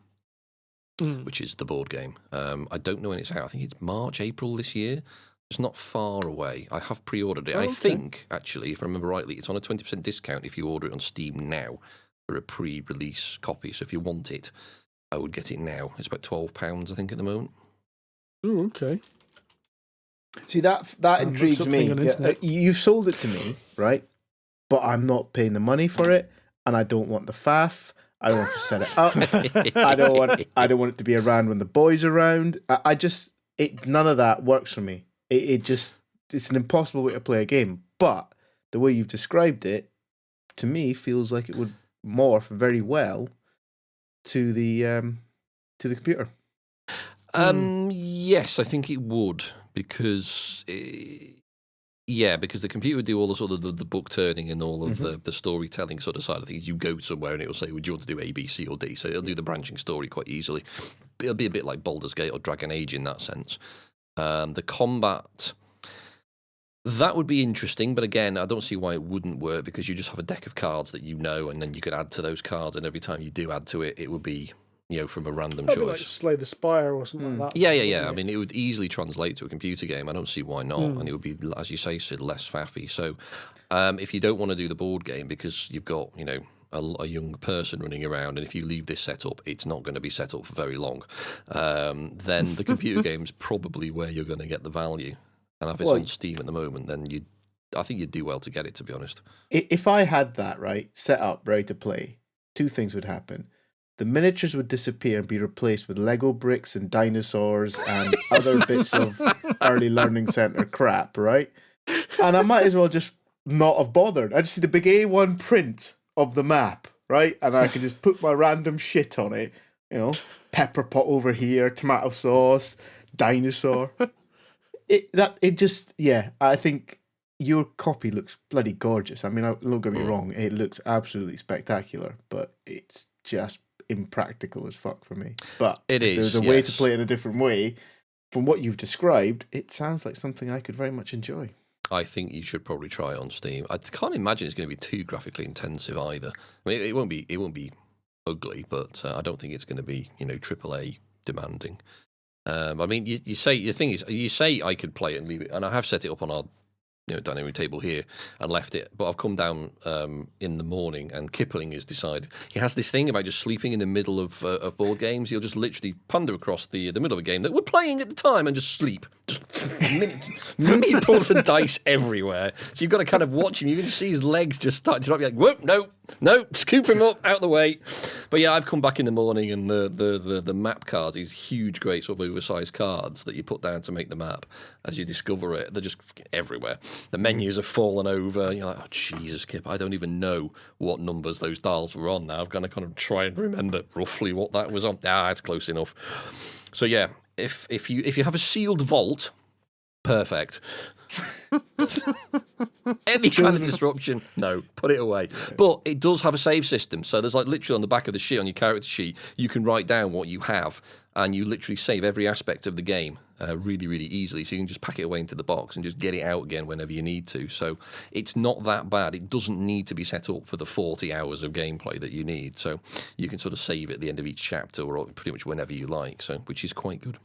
which is the board game. I don't know when it's out. I think it's March, April this year. It's not far away. I have pre-ordered it. Oh, I okay. think, actually, if I remember rightly, it's on a 20% discount if you order it on Steam now for a pre-release copy. So if you want it, I would get it now. It's about £12, I think, at the moment. Oh, okay. See, that intrigues me. You've sold it to me, right? But I'm not paying the money for it, and I don't want the faff. I don't want to set it up. I don't want it to be around when the boys are around. None of that works for me. It's an impossible way to play a game. But the way you've described it, to me, feels like it would morph very well to the computer. Yes, I think it would because the computer would do all the sort of the book turning and all of the storytelling sort of side of things. You go somewhere and it will say, "Would you want to do A, B, C, or D?" So it'll do the branching story quite easily. It'll be a bit like Baldur's Gate or Dragon Age in that sense. The combat. That would be interesting, but again, I don't see why it wouldn't work because you just have a deck of cards that you know, and then you could add to those cards, and every time you do add to it, it would be, from a random That'd choice. be like Slay the Spire or something like that. Yeah. I mean, it would easily translate to a computer game. I don't see why not, and it would be, as you say, Sid, less faffy. So, if you don't want to do the board game because you've got, a young person running around, and if you leave this set up, it's not going to be set up for very long, then the computer game's probably where you're going to get the value. And if it's on Steam at the moment, then I think you'd do well to get it, to be honest. If I had that, right, set up, ready to play, 2 things would happen. The miniatures would disappear and be replaced with Lego bricks and dinosaurs and other bits of early learning center crap, right? And I might as well just not have bothered. I just see the big A1 print of the map, right? And I can just put my random shit on it. Pepper pot over here, tomato sauce, dinosaur. I think your copy looks bloody gorgeous. I mean, don't get me wrong, it looks absolutely spectacular, but it's just impractical as fuck for me. But it is. There's a way to play it a different way. from what you've described, it sounds like something I could very much enjoy. I think you should probably try it on Steam. I can't imagine it's going to be too graphically intensive either. I mean, it won't be ugly, but I don't think it's going to be AAA demanding. I mean, you say the thing is, you say I could play it and leave it, and I have set it up on our dining table here and left it. But I've come down in the morning, and Kipling has decided he has this thing about just sleeping in the middle of board games. He'll just literally ponder across the middle of a game that we're playing at the time and just sleep. Just meatballs and dice everywhere. So you've got to kind of watch him. You can see his legs just start to drop. You're like, whoop, no, scoop him up, out the way. But yeah, I've come back in the morning, and the map cards, these huge, great sort of oversized cards that you put down to make the map, as you discover it, they're just everywhere. The menus have fallen over. You're like, oh, Jesus, Kip, I don't even know what numbers those dials were on now. I've got to kind of try and remember roughly what that was on. It's close enough. So yeah, if you have a sealed vault, perfect. Any kind of disruption, no, put it away. But it does have a save system, so there's like literally on the back of the sheet, on your character sheet, you can write down what you have, and you literally save every aspect of the game really, really easily. So you can just pack it away into the box and just get it out again whenever you need to. So it's not that bad. It doesn't need to be set up for the 40 hours of gameplay that you need. So you can sort of save it at the end of each chapter, or pretty much whenever you like. So which is quite good.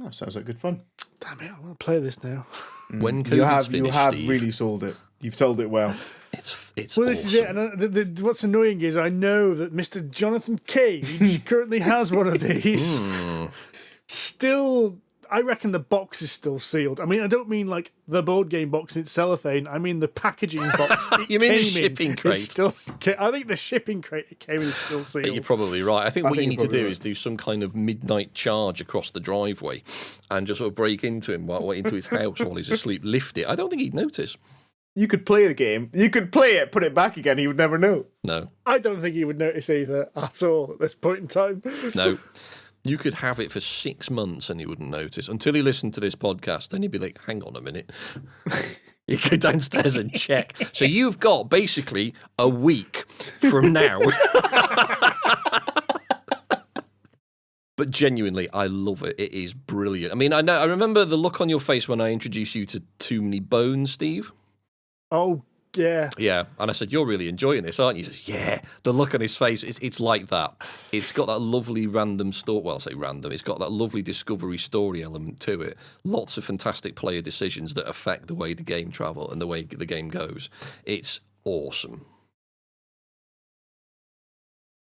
Oh, sounds like good fun. Damn it, I want to play this now. When COVID's finished, you have Steve, really sold it. You've sold it well. It's Well, awesome. this is it. And what's annoying is I know that Mr. Jonathan Cage currently has one of these. Still, I reckon the box is still sealed. I mean, I don't mean like the board game box in its cellophane. I mean the packaging box. You mean the shipping crate? I think the shipping crate it came in is still sealed. You're probably right. I think what you need to do right. is do some kind of midnight charge across the driveway and just sort of break into him, into his house while he's asleep, lift it. I don't think he'd notice. You could play the game. You could play it, put it back again. He would never know. No. I don't think he would notice either at all at this point in time. No. You could have it for 6 months and he wouldn't notice until he listened to this podcast. Then he'd be like, hang on a minute. You go downstairs and check. So you've got basically a week from now. But genuinely, I love it. It is brilliant. I mean, I remember the look on your face when I introduced you to Too Many Bones, Steve. Oh, yeah. Yeah, and I said, you're really enjoying this, aren't you? He says, yeah. The look on his face, it's like that. It's got that lovely random story. Well, I say random. It's got that lovely discovery story element to it. Lots of fantastic player decisions that affect the way the game travel and the way the game goes. It's awesome.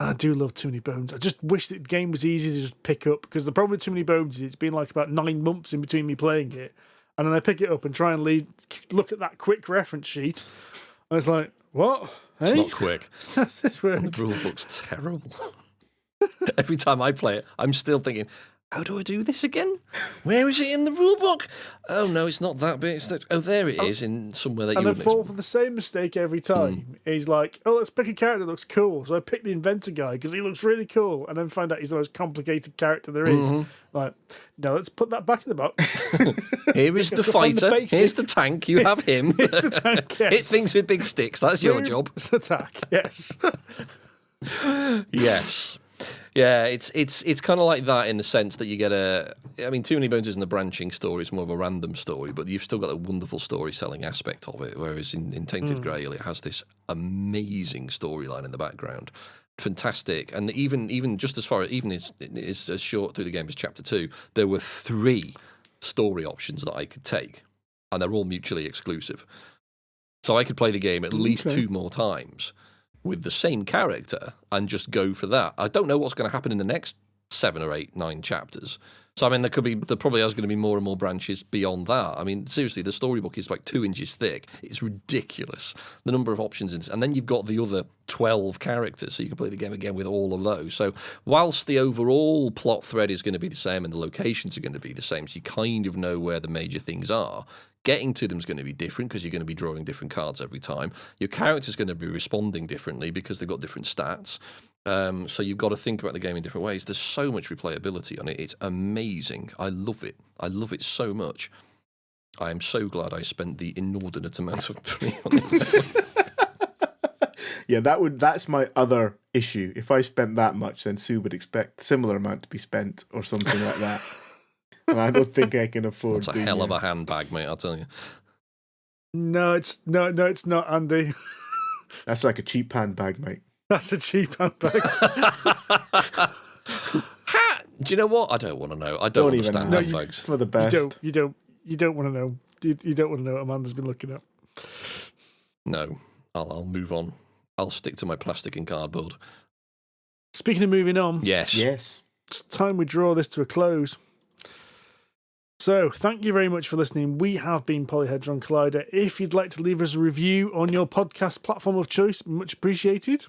I do love Too Many Bones. I just wish that the game was easy to just pick up, because the problem with Too Many Bones is it's been like about 9 months in between me playing it, and then I pick it up and try and look at that quick reference sheet, and it's like, what? It's Hey? not quick. How's this work? The rule book's terrible. Every time I play it, I'm still thinking, how do I do this again? Where is it in the rule book? Oh, no, it's not that bit. There it is in somewhere that you And I wouldn't fall for the same mistake every time. He's like, oh, let's pick a character that looks cool. So I pick the inventor guy because he looks really cool, and then find out he's the most complicated character there is. Like, no, let's put that back in the box. Here is the Let's find the fighter. basic. Here's the tank. You have him. It's the tank, yes. Hit things with big sticks. That's your job. Attack, yes. Yes. Yeah, it's kind of like that in the sense that you get I mean, Too Many Bones isn't a branching story, it's more of a random story, but you've still got a wonderful story-selling aspect of it, whereas in Tainted Grail, it has this amazing storyline in the background. Fantastic. And even just as far as short through the game as Chapter 2, there were 3 story options that I could take, and they're all mutually exclusive. So I could play the game at least 2 more times with the same character and just go for that. I don't know what's going to happen in the next 7 or 8, 9 chapters. So, I mean, there probably is going to be more and more branches beyond that. I mean, seriously, the storybook is like 2 inches thick. It's ridiculous, the number of options. And then you've got the other 12 characters, so you can play the game again with all of those. So whilst the overall plot thread is going to be the same and the locations are going to be the same, so you kind of know where the major things are, getting to them is going to be different because you're going to be drawing different cards every time. Your character's going to be responding differently because they've got different stats. So you've got to think about the game in different ways. There's so much replayability on it. It's amazing. I love it. I love it so much. I am so glad I spent the inordinate amount of money on it. Yeah, that's my other issue. If I spent that much, then Sue would expect similar amount to be spent or something like that. and I don't think I can afford. That's a hell of a handbag, mate. I'll tell you. No, it's not, Andy. That's like a cheap handbag, mate. That's a cheap handbag. Do you know what? I don't want to know. I don't understand ask. handbags. It's for the best. You don't want to know. You don't want to know what Amanda's been looking at. No, I'll move on. I'll stick to my plastic and cardboard. Speaking of moving on, Yes. it's time we draw this to a close. So, thank you very much for listening. We have been Polyhedron Collider. If you'd like to leave us a review on your podcast platform of choice, much appreciated.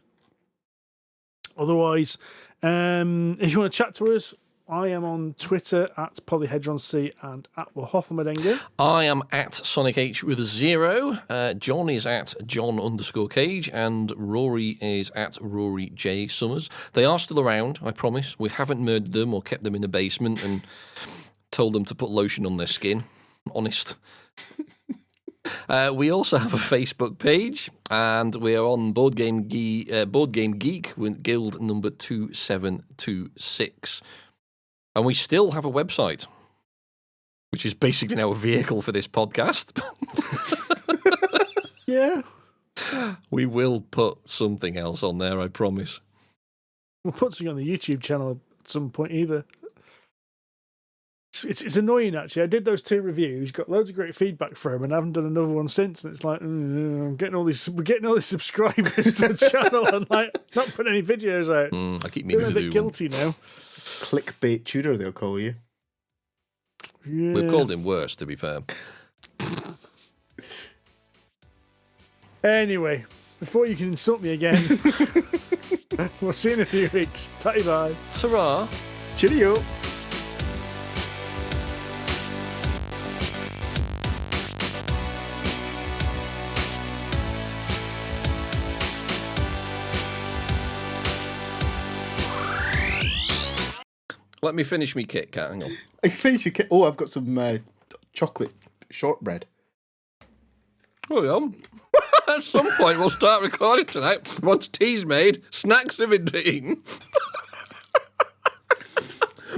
Otherwise, if you want to chat to us, I am on Twitter at PolyhedronC and at Wahoffamadenga. I am at Sonic H with a 0. John is at John_Cage, and Rory is at Rory J Summers. They are still around, I promise. We haven't murdered them or kept them in the basement and told them to put lotion on their skin. Honest. We also have a Facebook page, and we are on Board Game Geek with guild number 2726. And we still have a website, which is basically now a vehicle for this podcast. Yeah. We will put something else on there, I promise. We'll put something on the YouTube channel at some point either. It's annoying, actually. I did those 2 reviews, got loads of great feedback from them, and I haven't done another one since. And it's like, we're getting all these subscribers to the channel and like not putting any videos out. I keep meaning to I'm a bit do guilty now. Clickbait tutor, they'll call you. Yeah. We've called him worse, to be fair. Anyway, before you can insult me again, we'll see you in a few weeks. Tatty bye. Ta-ra. Cheerio. Let me finish me Kit Kat, hang on. I can finish your kit. Oh, I've got some chocolate shortbread. Oh, yeah. At some point, we'll start recording tonight. Once tea's made, snacks have been eaten.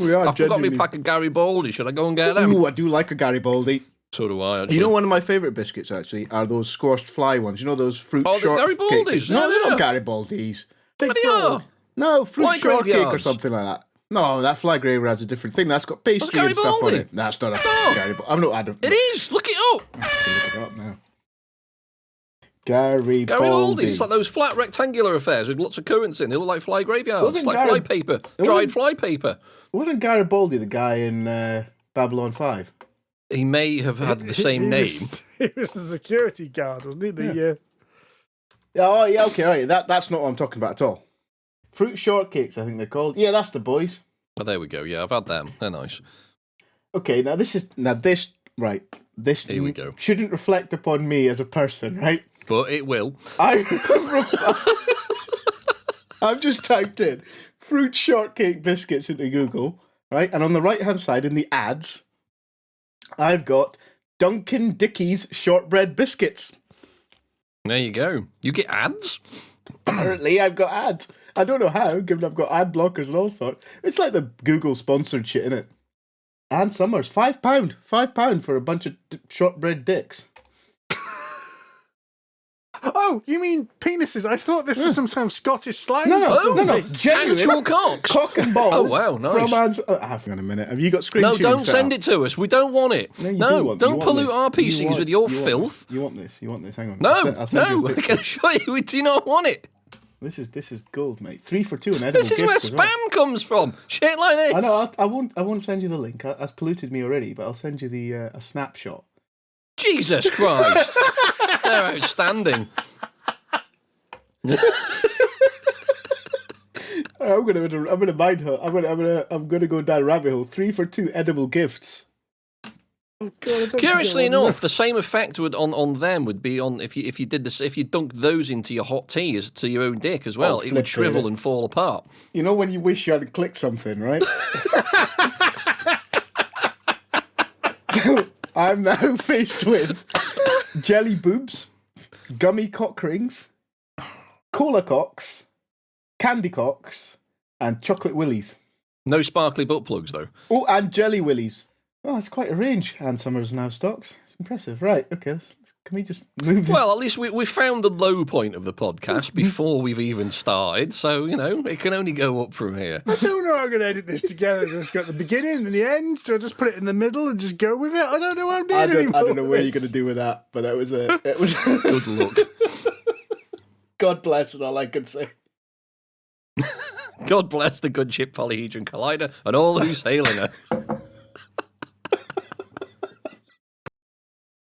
We are I've forgot me genuinely... pack of Garibaldi. Should I go and get them? Ooh, I do like a Garibaldi. So do I, actually. You know, one of my favourite biscuits, actually, are those squashed fly ones. You know those fruit Oh, the shortcakes? Garibaldis, No, they're yeah. not Garibaldis. What they are? No, fruit Fly shortcake or graveyards. something like that. No, that fly graveyard's a different thing. That's got pastry and stuff on Garibaldi? it. That's not a No. Garibaldi. I'm not. I don't. It is! Look it up! I have to look it up now. Garibaldi. Garibaldi. It's like those flat rectangular affairs with lots of currants in. They look like fly graveyards. Wasn't It's like Gari- fly paper. It Dried wasn't- fly paper. Wasn't Garibaldi the guy in Babylon 5? He may have had the same name. He was the security guard, wasn't he? Oh, yeah, okay, all right. That's not what I'm talking about at all. Fruit shortcakes, I think they're called. Yeah, that's the boys. Oh, there we go. Yeah, I've had them. They're nice. Okay, this right. This Here we go. shouldn't reflect upon me as a person, right? But it will. I've just typed in fruit shortcake biscuits into Google, right? And on the right-hand side in the ads, I've got Duncan Dickey's shortbread biscuits. There you go. You get ads? Apparently, I've got ads. I don't know how, given I've got ad blockers and all sorts. It's like the Google sponsored shit, innit? Ann Summers, £5. £5 for a bunch of shortbread dicks. Oh, you mean penises? I thought this was some kind of Scottish slang. No. Genuine Actual cocks. cock and balls. Oh, wow, nice. From Ann's... hang on a minute. Have you got screen No, shooting don't set send up? it to us. We don't want it. No, you No, do want, don't you want pollute this. our PCs You want- with your you want filth. this. You want this. Hang on. No, I'll send you no, a I picture. can assure you we do not want it. This is gold, mate. 3 for 2 and edible This is where gifts as well. spam comes from. Shit like this. I know. I won't send you the link. That's polluted me already. But I'll send you the a snapshot. Jesus Christ. They're outstanding. I'm gonna mind her. I'm gonna go down rabbit hole. 3 for 2 edible gifts. Oh, God, I don't Curiously think I want enough, the same effect would on them would be on if you did this if you dunked those into your hot tea as to your own dick as well. Oh, It would flip shrivel it. and fall apart. You know when you wish you hadn't clicked something, right? So, I'm now faced with jelly boobs, gummy cock rings, cola cocks, candy cocks, and chocolate willies. No sparkly butt plugs though. Oh, and jelly willies. Oh, it's quite a range. Ann Summers now stocks. It's impressive. Right, okay. Can we just move this? Well, at least we found the low point of the podcast before we've even started, so, it can only go up from here. I don't know how I'm going to edit this together. Just got the beginning and the end. Do I just put it in the middle and just go with it? I don't know what I'm doing anymore. I don't know where you're going to do with that, but it was Good luck. God bless is all I can say. God bless the good ship Polyhedron Collider and all who sail in her.